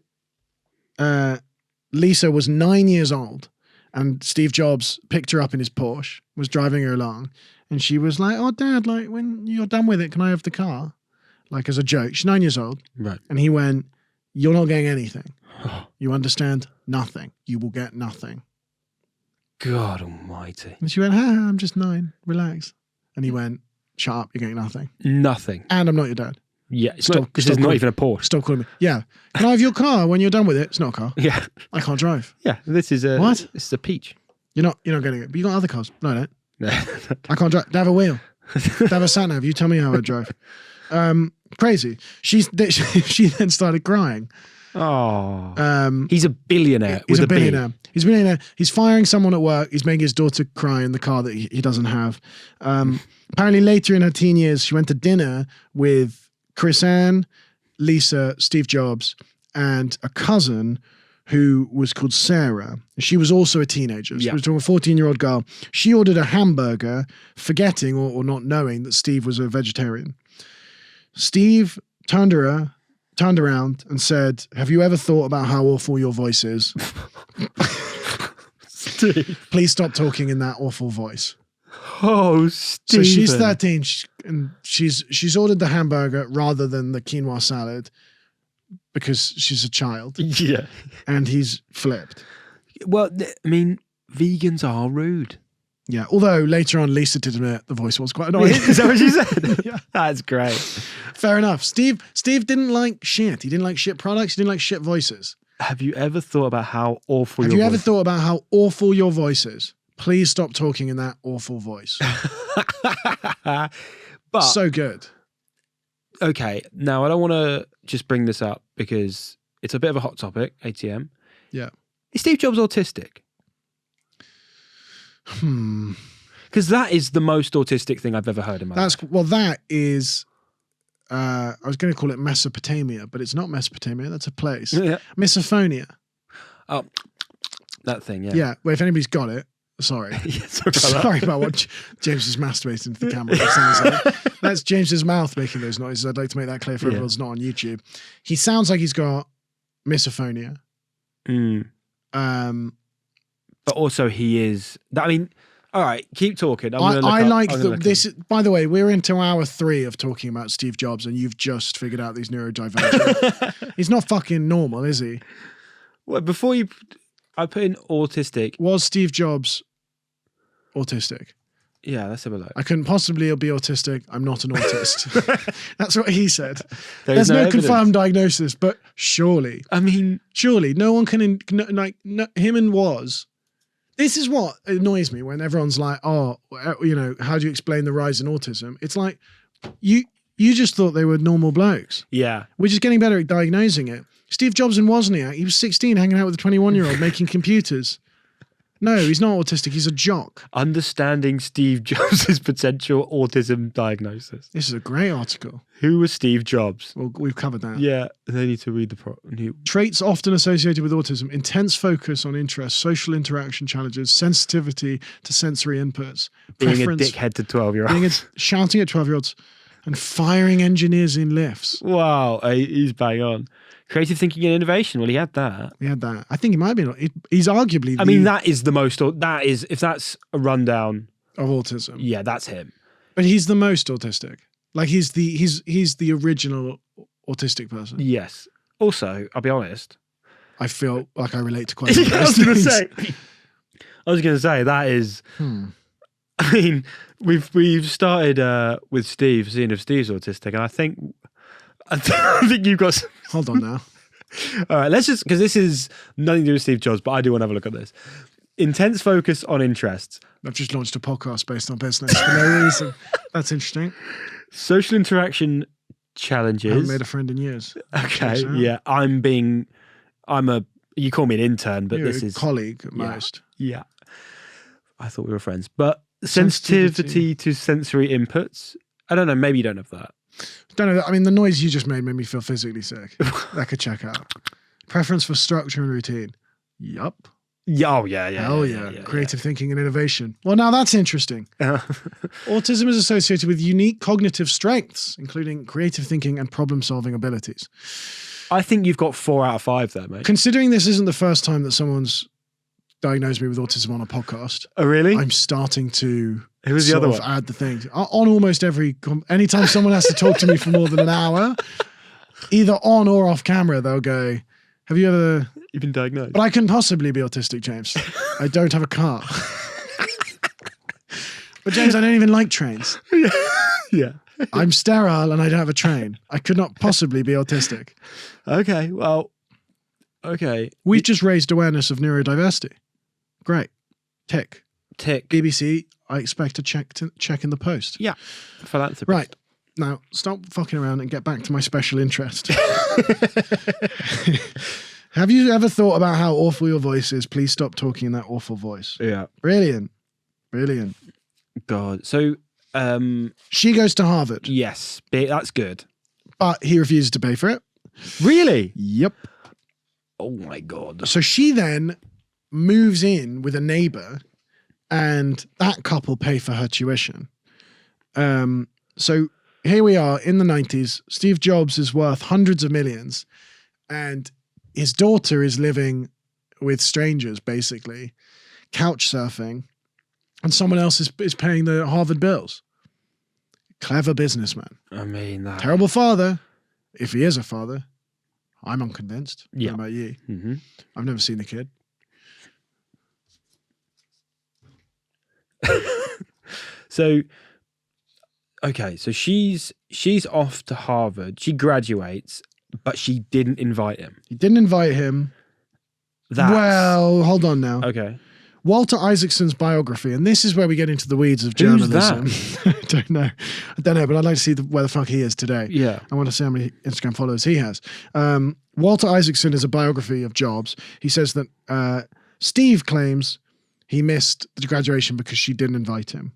Lisa was 9 years old and Steve Jobs picked her up in his Porsche, was driving her along, and she was like, oh, Dad, like, when you're done with it, can I have the car? Like, as a joke. She's 9 years old. Right. And he went, you're not getting anything. You understand? Nothing. You will get nothing. God almighty. And she went, I'm just 9. Relax. And he went, shut up. You're getting nothing. Nothing. And I'm not your dad. Yeah. This is not even a Porsche. Stop calling me. Yeah. Can I have your car when you're done with it? It's not a car. Yeah. I can't drive. Yeah. This is a... What? This is a peach. You're not getting it. But you got other cars. No, I don't. No. I can't drive. They have a wheel. They have a sat nav. You tell me how I drive. Crazy. She then started crying. Oh. He's a billionaire. He's a billionaire. He's a billionaire. He's firing someone at work. He's making his daughter cry in the car that he doesn't have. Apparently later in her teen years, she went to dinner with Chrisann, Lisa, Steve Jobs, and a cousin who was called Sarah. She was also a teenager. She was a 14-year-old girl. She ordered a hamburger, forgetting or not knowing that Steve was a vegetarian. Steve turned around and said, have you ever thought about how awful your voice is? Please stop talking in that awful voice. Oh, Stephen. So she's 13 and she's ordered the hamburger rather than the quinoa salad because she's a child. Yeah. And he's flipped. Well, I mean, vegans are rude. Yeah. Although later on, Lisa did admit the voice was quite annoying. Is that what she said? Yeah. That's great. Fair enough. Steve didn't like shit. He didn't like shit products. He didn't like shit voices. Have you ever thought about how awful Have you ever thought about how awful your voice is? Please stop talking in that awful voice. But so good. Okay, now I don't want to just bring this up because it's a bit of a hot topic, ATM. Yeah. Is Steve Jobs autistic? Because that is the most autistic thing I've ever heard in my life. That is... I was going to call it Mesopotamia, but it's not Mesopotamia. That's a place. Yeah. Misophonia. Oh, that thing, yeah. Yeah, well, if anybody's got it, sorry. Yeah, sorry about what James is masturbating into the camera. It sounds like. That's James's mouth making those noises. I'd like to make that clear for everyone who's not on YouTube. He sounds like he's got misophonia. But also he is... I mean... All right, keep talking. I like this. By the way, we're into hour 3 of talking about Steve Jobs, and you've just figured out these neurodivergent. He's not fucking normal, is he? Well, before I put in autistic. Was Steve Jobs autistic? Yeah, let's have a look. I couldn't possibly be autistic. I'm not an autist. That's what he said. There's no evidence. confirmed diagnosis, but surely. I mean, surely no one can him and was. This is what annoys me when everyone's like, oh, you know, how do you explain the rise in autism? It's like, you just thought they were normal blokes. Yeah. We're just getting better at diagnosing it. Steve Jobs and Wozniak, he was 16 hanging out with a 21-year-old making computers. No, he's not autistic. He's a jock. Understanding Steve Jobs' potential autism diagnosis. This is a great article. Who was Steve Jobs? Well, we've covered that. Yeah, they need to read Traits often associated with autism: intense focus on interests, social interaction challenges, sensitivity to sensory inputs, being a dickhead to 12-year-olds, shouting at 12-year-olds, And firing engineers in lifts. Wow, he's bang on. Creative thinking and innovation. Well, he had that. We had that. I think he might be. He's arguably. I mean, that is the most. That is, if that's a rundown of autism. Yeah, that's him. But he's the most autistic. Like he's the original autistic person. Yes. Also, I'll be honest. I feel like I relate to quite a lot of I was those going to things. say. I was going to say that is. I mean, we've started with Steve, seeing if Steve's autistic, and I think you've got. Hold on now. All right, let's just, because this is nothing to do with Steve Jobs, but I do want to have a look at this. Intense focus on interests. I've just launched a podcast based on business for no reason. That's interesting. Social interaction challenges. I haven't made a friend in years. Okay, yeah. You call me an intern, but You're this a is colleague at most. Yeah. I thought we were friends. But sensitivity to sensory inputs. I don't know, maybe you don't have that. Don't know. I mean, the noise you just made me feel physically sick. That could check out. Preference for structure and routine. Yup. Oh, yeah. Hell yeah. Creative thinking and innovation. Well, now that's interesting. Autism is associated with unique cognitive strengths, including creative thinking and problem-solving abilities. I think you've got 4 out of 5 there, mate. Considering this isn't the first time that someone's diagnosed me with autism on a podcast. Oh, really? I'm starting to Who was the other one? add the things. On almost anytime someone has to talk to me for more than an hour, either on or off camera, they'll go, have you ever... You've been diagnosed. But I can possibly be autistic, James. I don't have a car. But James, I don't even like trains. Yeah. I'm sterile and I don't have a train. I could not possibly be autistic. Okay, well, okay. We've just raised awareness of neurodiversity. Great. Tick. BBC, I expect a check in the post. Yeah. Philanthropy. Right. Now, stop fucking around and get back to my special interest. Have you ever thought about how awful your voice is? Please stop talking in that awful voice. Yeah. Brilliant. God. So, she goes to Harvard. yes, that's good. But he refuses to pay for it. Really? Yep. Oh my God. So she then moves in with a neighbor and that couple pay for her tuition. So here we are in the 90s. Steve Jobs is worth hundreds of millions and his daughter is living with strangers, basically, couch surfing, and someone else is paying the Harvard bills. Clever businessman. I mean, that. Terrible father, if he is a father. I'm unconvinced. Yeah. What about you? Mm-hmm. I've never seen the kid. So, okay, so she's off to Harvard. She graduates, but she didn't invite him. He didn't invite him. Well, hold on now. Okay. Walter Isaacson's biography, and this is where we get into the weeds of journalism. Who's that? I don't know, but I'd like to see where the fuck he is today. Yeah. I want to see how many Instagram followers he has. Walter Isaacson is a biography of Jobs. He says that Steve claims he missed the graduation because she didn't invite him.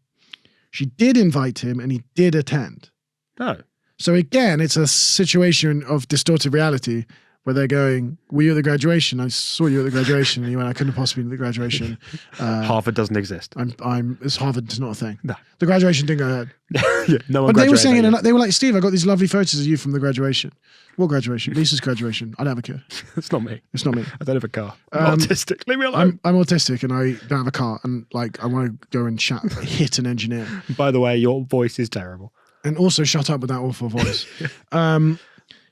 She did invite him, and he did attend. No. So again, it's a situation of distorted reality where they're going, were you at the graduation? I saw you at the graduation. And you went, I couldn't possibly be at the graduation. Harvard doesn't exist. Harvard is not a thing. No. The graduation didn't go ahead. Yeah, no one But they were graduated. saying, they were like, Steve, I got these lovely photos of you from the graduation. What graduation? Lisa's graduation. I don't have a kid. It's not me. It's not me. I don't have a car. I'm autistic. Leave me alone. I'm autistic and I don't have a car. And like, I want to go and hit an engineer. By the way, your voice is terrible. And also shut up with that awful voice.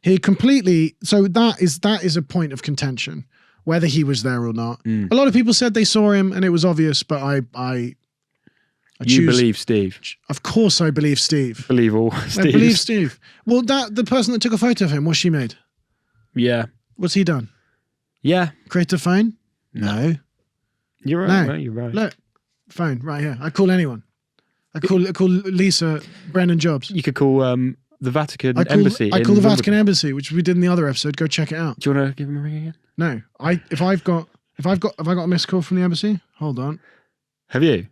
He completely, so that is a point of contention, whether he was there or not. A lot of people said they saw him and it was obvious, but I You believe Steve. Of course I believe Steve. Believe all Steve. I believe Steve. Well, the person that took a photo of him, what's she made? Yeah. What's he done? Yeah. Create a phone? No. You're right. No. Mate, you're right. Look, phone right here. I call anyone. I call Lisa Brennan Jobs. You could call the Vatican Embassy. I call the Vatican Embassy, which we did in the other episode. Go check it out. Do you want to give him a ring again? No. Have I got a missed call from the embassy? Hold on. Have you?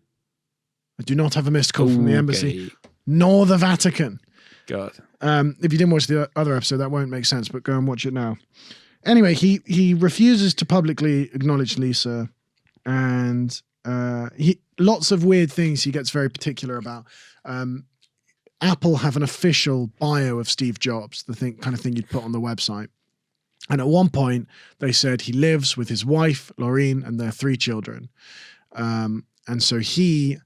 I do not have a missed call from the embassy, nor the Vatican. God. If you didn't watch the other episode, that won't make sense, but go and watch it now. Anyway, he refuses to publicly acknowledge Lisa, and lots of weird things he gets very particular about. Apple have an official bio of Steve Jobs, the kind of thing you'd put on the website. And at one point, they said he lives with his wife, Laureen, and their 3 children. And so he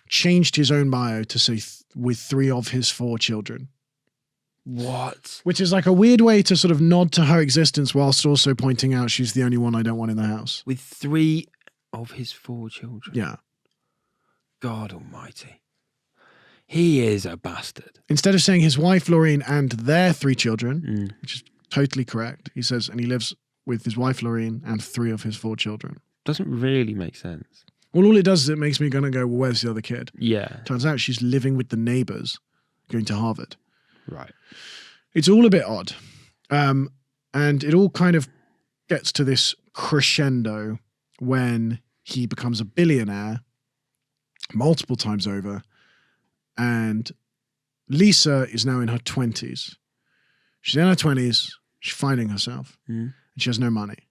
changed his own bio to say with 3 of his 4 children. What? Which is like a weird way to sort of nod to her existence whilst also pointing out she's the only one I don't want in the house. With 3 of his 4 children. Yeah. God almighty. He is a bastard. Instead of saying his wife, Laureen, and their 3 children, which is totally correct, he says, and he lives with his wife, Laureen, and 3 of his 4 children. Doesn't really make sense. Well, all it does is it makes me going to go, well, where's the other kid? Yeah. Turns out she's living with the neighbors, going to Harvard. Right. It's all a bit odd. And it all kind of gets to this crescendo when he becomes a billionaire multiple times over. And Lisa is now in her 20s. She's in her 20s. She's finding herself. And she has no money.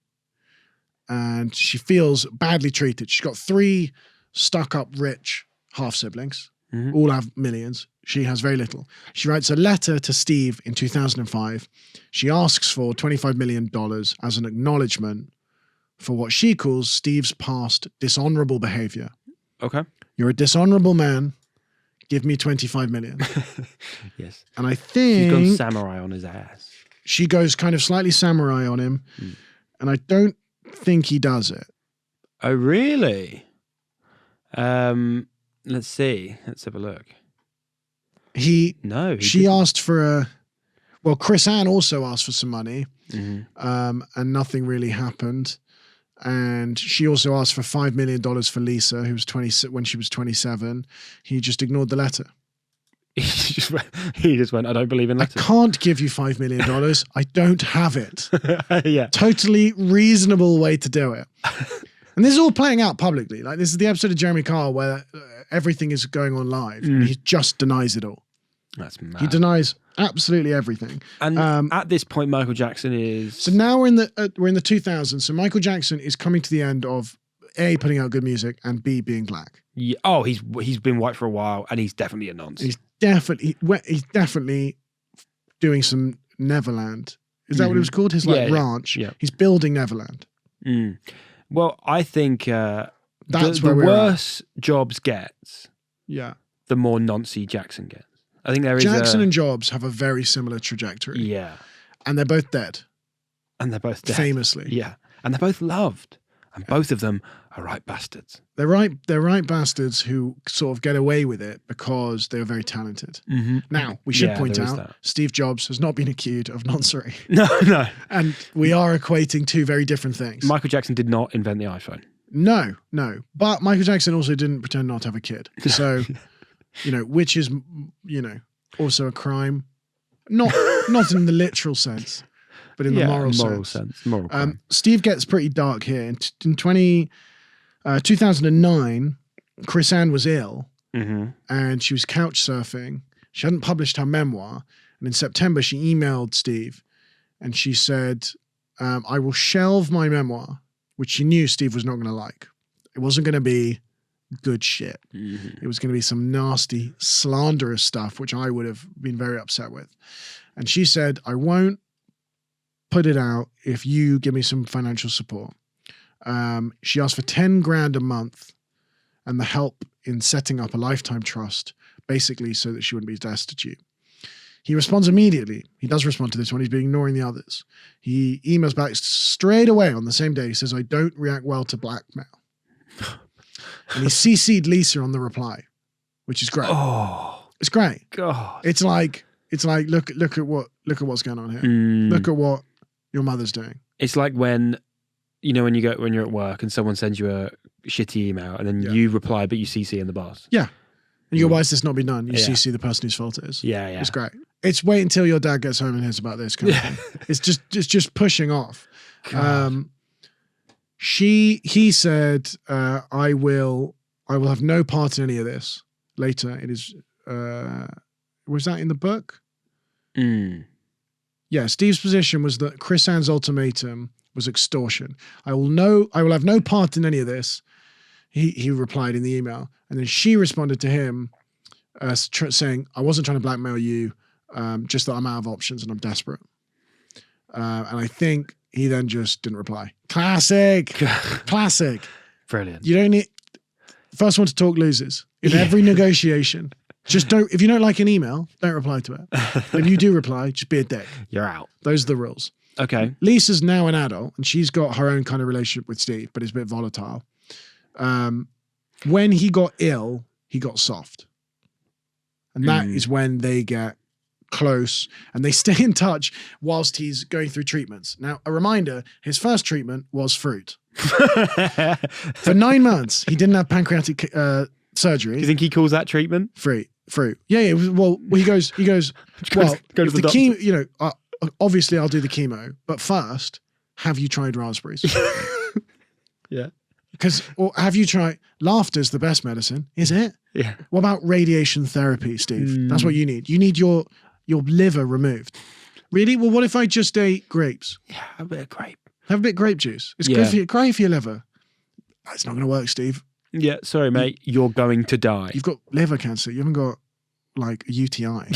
And she feels badly treated. She's got 3 stuck-up rich half-siblings. All have millions. She has very little. She writes a letter to Steve in 2005. She asks for $25 million as an acknowledgement for what she calls Steve's past dishonorable behavior. Okay. You're a dishonorable man. Give me $25 million. Yes. And I think... She's gone samurai on his ass. She goes kind of slightly samurai on him. And I don't think he does it. Oh, really? Let's see. Let's have a look. She asked for Chrisann also asked for some money, and nothing really happened. And she also asked for $5 million for Lisa, who was 20 when she was 27. He just ignored the letter. He just went, I don't believe in letters. I can't give you $5 million. I don't have it. Yeah. Totally reasonable way to do it. And this is all playing out publicly. Like, this is the episode of Jeremy Kyle where everything is going on live. And he just denies it all. That's mad. He denies absolutely everything. And at this point, Michael Jackson is... So now we're in the 2000s. So Michael Jackson is coming to the end of A, putting out good music, and B, being black. Yeah. Oh, he's been white for a while, and he's definitely a nonce. He's definitely doing some Neverland. Is that what it was called? His ranch. Yeah. He's building Neverland. Well, I think that's the where we're worse Jobs gets, the more noncy Jackson gets. I think there is Jackson and Jobs have a very similar trajectory. Yeah. And they're both dead. Famously. Yeah. And they're both loved. And both of them are right bastards. They're right bastards who sort of get away with it because they're very talented. Now, we should point out, Steve Jobs has not been accused of noncery. No. And we are equating 2 very different things. Michael Jackson did not invent the iPhone. No. But Michael Jackson also didn't pretend not to have a kid. So, which is, also a crime. Not in the literal sense, but in the moral sense. Moral crime. Steve gets pretty dark here. In 2009, Chrisann was ill and she was couch surfing. She hadn't published her memoir. And in September, she emailed Steve and she said, I will shelve my memoir, which she knew Steve was not going to like. It wasn't going to be good shit. It was going to be some nasty, slanderous stuff, which I would have been very upset with. And she said, I won't put it out if you give me some financial support. She asked for 10 grand a month and the help in setting up a lifetime trust, basically so that she wouldn't be destitute. He responds immediately. He does respond to this one. He's been ignoring the others. He emails back straight away on the same day. He says, I don't react well to blackmail. And he CC'd Lisa on the reply, which is great. Oh, it's great. God. It's like look at what's going on here. Look at what your mother's doing. It's like when when you're at work and someone sends you a shitty email and then you reply, but you CC in the boss. Yeah. And you go, why has this not been done? You CC the person whose fault it is. Yeah. It's great. It's wait until your dad gets home and hears about this kind of thing. It's just pushing off. He said, I will have no part in any of this later. It is, was that in the book? Yeah. Steve's position was that Chrisann's ultimatum was extortion. I will have no part in any of this. He replied in the email. And then she responded to him, saying, I wasn't trying to blackmail you, just that I'm out of options and I'm desperate. And I think he then just didn't reply. Classic. Classic. Brilliant. You don't need... First one to talk loses. In every negotiation, just don't... If you don't like an email, don't reply to it. If you do reply, just be a dick. You're out. Those are the rules. Okay. Lisa's now an adult, and she's got her own kind of relationship with Steve, but it's a bit volatile. When he got ill, he got soft. And that is when they get close and they stay in touch whilst he's going through treatments. Now, a reminder, his first treatment was fruit. For 9 months, he didn't have pancreatic surgery. Do you think he calls that treatment? Fruit. Yeah. Well, he goes, well, go to if the the chemo, obviously I'll do the chemo, but first, have you tried raspberries? Yeah. Because, or have you tried, laughter's the best medicine, is it? Yeah. What about radiation therapy, Steve? That's what you need. You need your liver removed. Really? Well, what if I just ate grapes? Yeah, a bit of grape. Have a bit of grape juice. It's great for your liver. It's not going to work, Steve. Yeah, sorry, mate. You're going to die. You've got liver cancer. You haven't got, like, a UTI.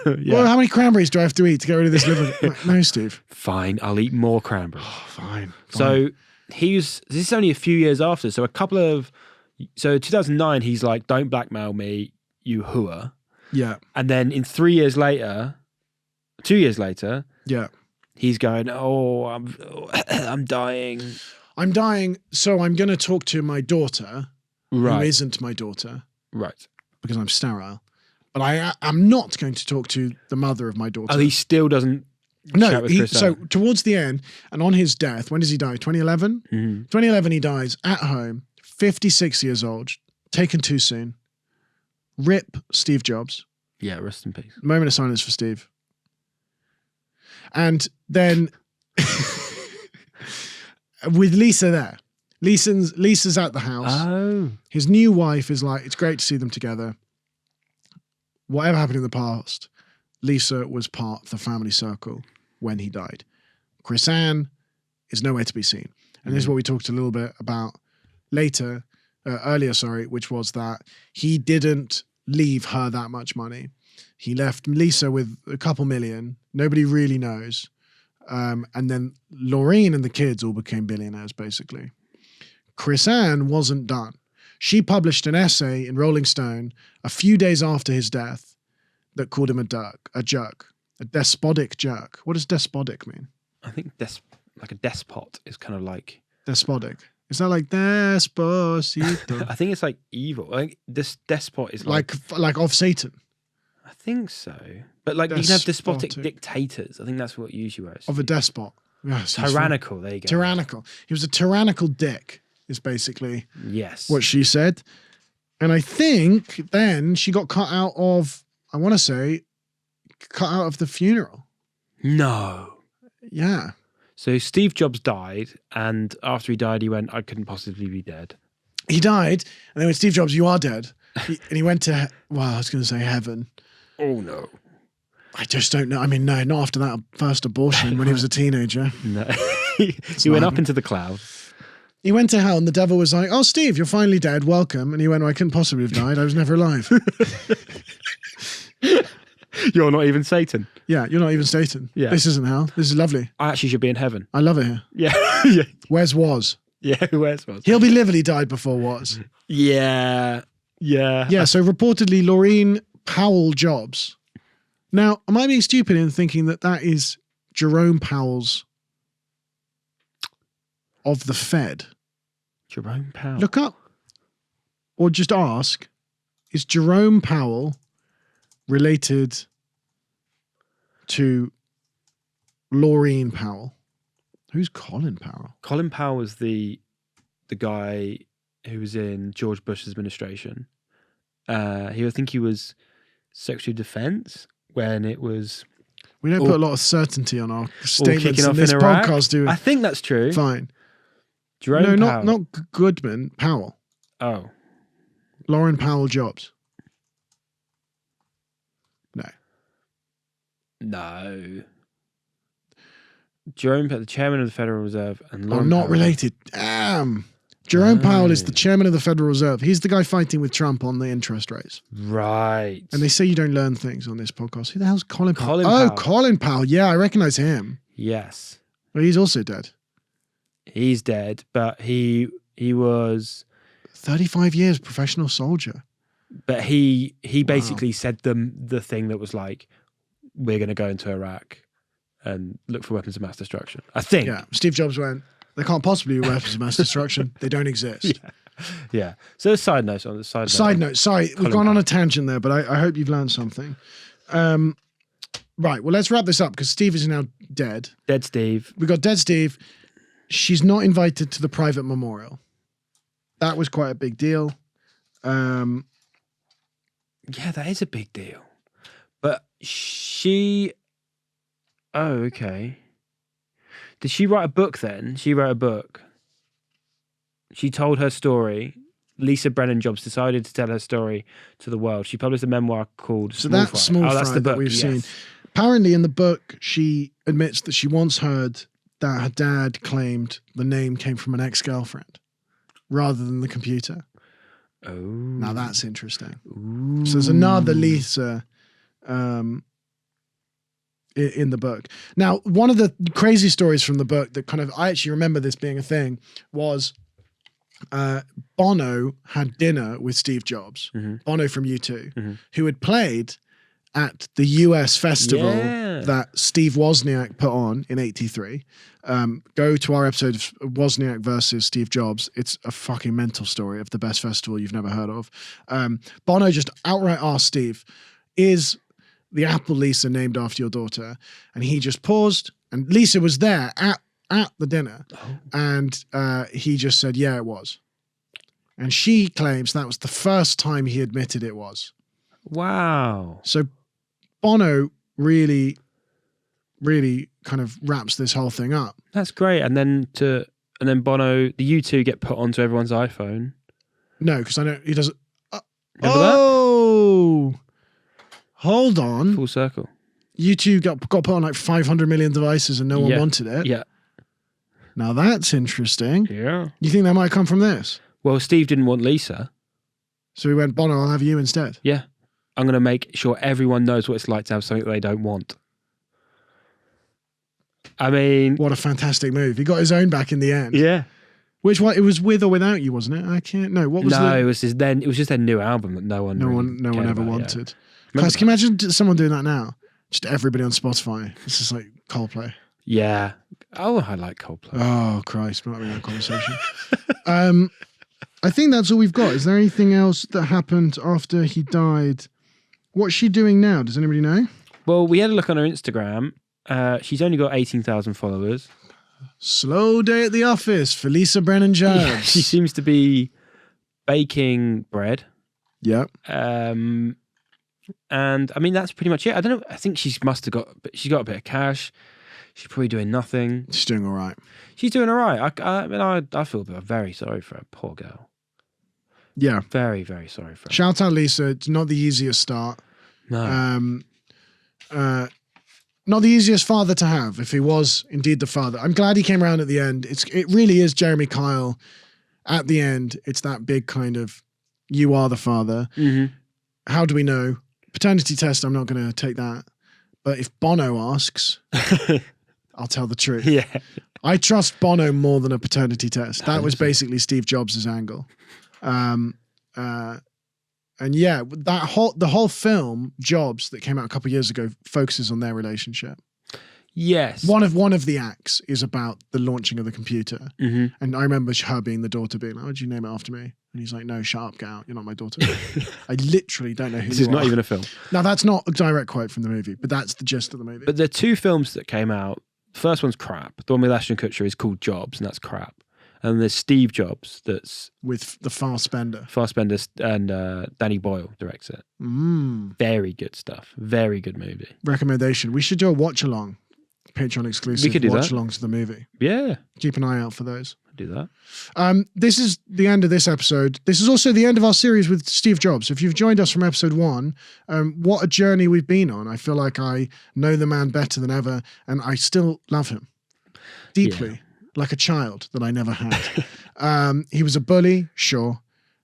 Yeah. Well, how many cranberries do I have to eat to get rid of this liver? No, Steve. Fine, I'll eat more cranberries. Fine. So this is only a few years after. So 2009, he's like, don't blackmail me, you hooer. Yeah. And then in 2 years later, Yeah. he's going, oh, I'm dying. I'm dying, so I'm going to talk to my daughter, who isn't my daughter. Right. Because I'm sterile. But I'm not going to talk to the mother of my daughter. Oh, he still doesn't chat with Chrisann. So towards the end, and on his death, when does he die? 2011? 2011, he dies at home, 56 years old, taken too soon. RIP Steve Jobs. Yeah, rest in peace. Moment of silence for Steve. And then with Lisa there. Lisa's at the house. Oh. His new wife is like, it's great to see them together. Whatever happened in the past, Lisa was part of the family circle when he died. Chrisann is nowhere to be seen. And this is what we talked a little bit about earlier, which was that he didn't leave her that much money. He left Lisa with a couple million. Nobody really knows. And then Lorraine and the kids all became billionaires, basically. Chrisann wasn't done. She published an essay in Rolling Stone a few days after his death that called him a jerk, a despotic jerk. What does despotic mean? I think like a despot is kind of like... Despotic. Is that like Despacito? I think it's like evil. Like this despot is like of Satan. I think so. But like you can have despotic dictators. I think that's what usually works. Of a despot. Yes, tyrannical. There you go. Tyrannical. He was a tyrannical dick is basically what she said. And I think then she got cut out of, I want to say, cut out of the funeral. No. Yeah. So Steve Jobs died, and after he died, he went, I couldn't possibly be dead. He died, and then when Steve Jobs, you are dead. And he went to, I was going to say heaven. Oh, no. I just don't know. I mean, no, not after that first abortion when he was a teenager. No. He went up into the clouds. He went to hell, and the devil was like, oh, Steve, you're finally dead. Welcome. And he went, well, I couldn't possibly have died. I was never alive. You're not even Satan. Yeah, you're not even Satan. Yeah. This isn't hell. This is lovely. I actually should be in heaven. I love it here. Yeah. Yeah. Where's Was? Yeah, where's Was? He'll be livid he died before Was. Yeah. Yeah. Yeah, so reportedly Laureen Powell Jobs. Now, am I being stupid in thinking that is Jerome Powell's of the Fed? Jerome Powell. Look up. Or just ask, is Jerome Powell related to Laureen Powell? Who's Colin Powell? Colin Powell was the guy who was in George Bush's administration. I think he was Secretary of Defense when it was... We don't put a lot of certainty on our statements in this Iraq. podcast, do we? I think that's true. Fine. Jerome Powell. not Goodman, Powell. Oh. Lauren Powell Jobs. No. Jerome Powell, the chairman of the Federal Reserve, and Lauren not Powell. related. Damn. Jerome Powell is the chairman of the Federal Reserve. He's the guy fighting with Trump on the interest rates. Right. And they say you don't learn things on this podcast. Who the hell's Colin Powell? Colin Powell. Colin Powell. Yeah, I recognize him. Yes. But he's also dead. He's dead, but he was 35 years professional soldier. But he basically said the thing that was like, we're going to go into Iraq and look for weapons of mass destruction. I think. Yeah. Steve Jobs went, they can't possibly be weapons of mass destruction. They don't exist. Yeah. So side note on the side. Side note. Sorry, we've gone on a tangent there, but I hope you've learned something. Right. Well, let's wrap this up because Steve is now dead. Dead Steve. We got dead Steve. She's not invited to the private memorial. That was quite a big deal. Yeah, that is a big deal. But she... Oh, okay. Did she write a book then? She wrote a book. She told her story. Lisa Brennan Jobs decided to tell her story to the world. She published a memoir called Small Fry. Small Fry that's the book that we've seen. Apparently in the book, she admits that she once heard that her dad claimed the name came from an ex-girlfriend rather than the computer. Oh. Now that's interesting. Ooh. So there's another Lisa in the book. Now, one of the crazy stories from the book that kind of, I actually remember this being a thing, was Bono had dinner with Steve Jobs, Bono from U2, who had played at the US festival that Steve Wozniak put on in '83. Go to our episode of Wozniak versus Steve Jobs. It's a fucking mental story of the best festival you've never heard of. Bono just outright asked Steve, is the Apple Lisa named after your daughter? And he just paused, and Lisa was there at the dinner. And he just said, yeah, it was. And she claims that was the first time he admitted it was. Wow. So Bono really, really kind of wraps this whole thing up. That's great. And then Bono, the U2 get put onto everyone's iPhone. No, because I know he doesn't. Remember that? Hold on. Full circle. U2 got put on like 500 million devices and no one wanted it. Yeah. Now that's interesting. Yeah. You think that might come from this? Well, Steve didn't want Lisa. So he went, Bono, I'll have you instead. Yeah. I'm going to make sure everyone knows what it's like to have something they don't want. I mean... What a fantastic move. He got his own back in the end. Yeah. Which one? It was With or Without You, wasn't it? I can't... No, what was it was just their new album that no one ever wanted. Guys, can you imagine someone doing that now? Just everybody on Spotify. It's just like Coldplay. Yeah. Oh, I like Coldplay. Oh, Christ. We're not having that conversation. I think that's all we've got. Is there anything else that happened after he died? What's she doing now? Does anybody know? Well, we had a look on her Instagram. She's only got 18,000 followers. Slow day at the office for Lisa Brennan Jobs. Yeah, she seems to be baking bread. Yeah. And I mean, that's pretty much it. I don't know. I think she's got a bit of cash. She's probably doing nothing. She's doing all right. She's doing all right. I feel very sorry for her. Poor girl. Yeah. Very, very sorry for her. Shout out Lisa. It's not the easiest start. No. Not the easiest father to have, if he was indeed the father. I'm glad he came around at the end. It really is Jeremy Kyle at the end. It's that big kind of, you are the father. Mm-hmm. How do we know? Paternity test, I'm not going to take that. But if Bono asks, I'll tell the truth. Yeah. I trust Bono more than a paternity test. That was basically Steve Jobs' angle. And yeah, the whole film, Jobs, that came out a couple of years ago, focuses on their relationship. Yes. One of the acts is about the launching of the computer. Mm-hmm. And I remember her being the daughter being like, "Oh, did you name it after me?" And he's like, "No, shut up, get out. You're not my daughter." I literally don't know who This is not even a film. Now, that's not a direct quote from the movie, but that's the gist of the movie. But the two films that came out, the first one's crap. The one with Ashton Kutcher is called Jobs, and that's crap. And there's Steve Jobs, that's... with the Fassbender. And Danny Boyle directs it. Mm. Very good stuff. Very good movie. Recommendation. We should do a watch-along. Patreon exclusive. We could do watch-along to the movie. Yeah. Keep an eye out for those. Do that. This is the end of this episode. This is also the end of our series with Steve Jobs. If you've joined us from episode 1, what a journey we've been on. I feel like I know the man better than ever, and I still love him deeply. Yeah. Like a child that I never had. He was a bully, sure.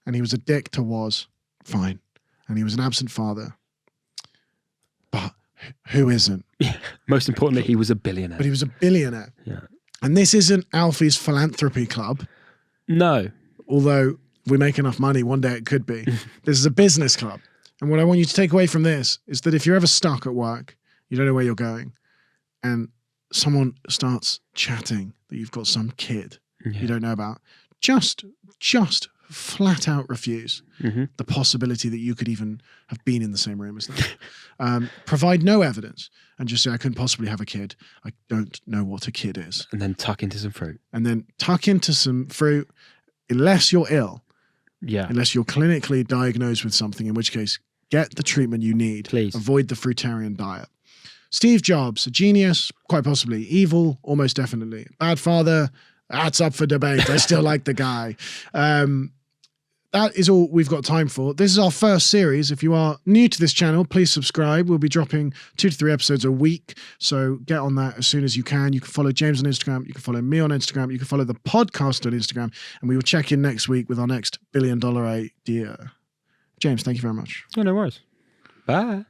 And he was a dick to Woz, fine. And he was an absent father. But who isn't? Yeah. Most importantly, he was a billionaire. But he was a billionaire. Yeah. And this isn't Alfie's philanthropy club. No. Although if we make enough money, one day it could be. This is a business club. And what I want you to take away from this is that if you're ever stuck at work, you don't know where you're going, and someone starts chatting that you've got some kid you don't know about, just flat out refuse the possibility that you could even have been in the same room as them. Provide no evidence and just say, I couldn't possibly have a kid. I don't know what a kid is. And then tuck into some fruit. Unless you're ill. Yeah. Unless you're clinically diagnosed with something, in which case, get the treatment you need. Please. Avoid the fruitarian diet. Steve Jobs, a genius, quite possibly. Evil, almost definitely. Bad father, that's up for debate. I still like the guy. That is all we've got time for. This is our first series. If you are new to this channel, please subscribe. We'll be dropping 2 to 3 episodes a week. So get on that as soon as you can. You can follow James on Instagram. You can follow me on Instagram. You can follow the podcast on Instagram. And we will check in next week with our next $1 billion idea. James, thank you very much. Oh, no worries. Bye.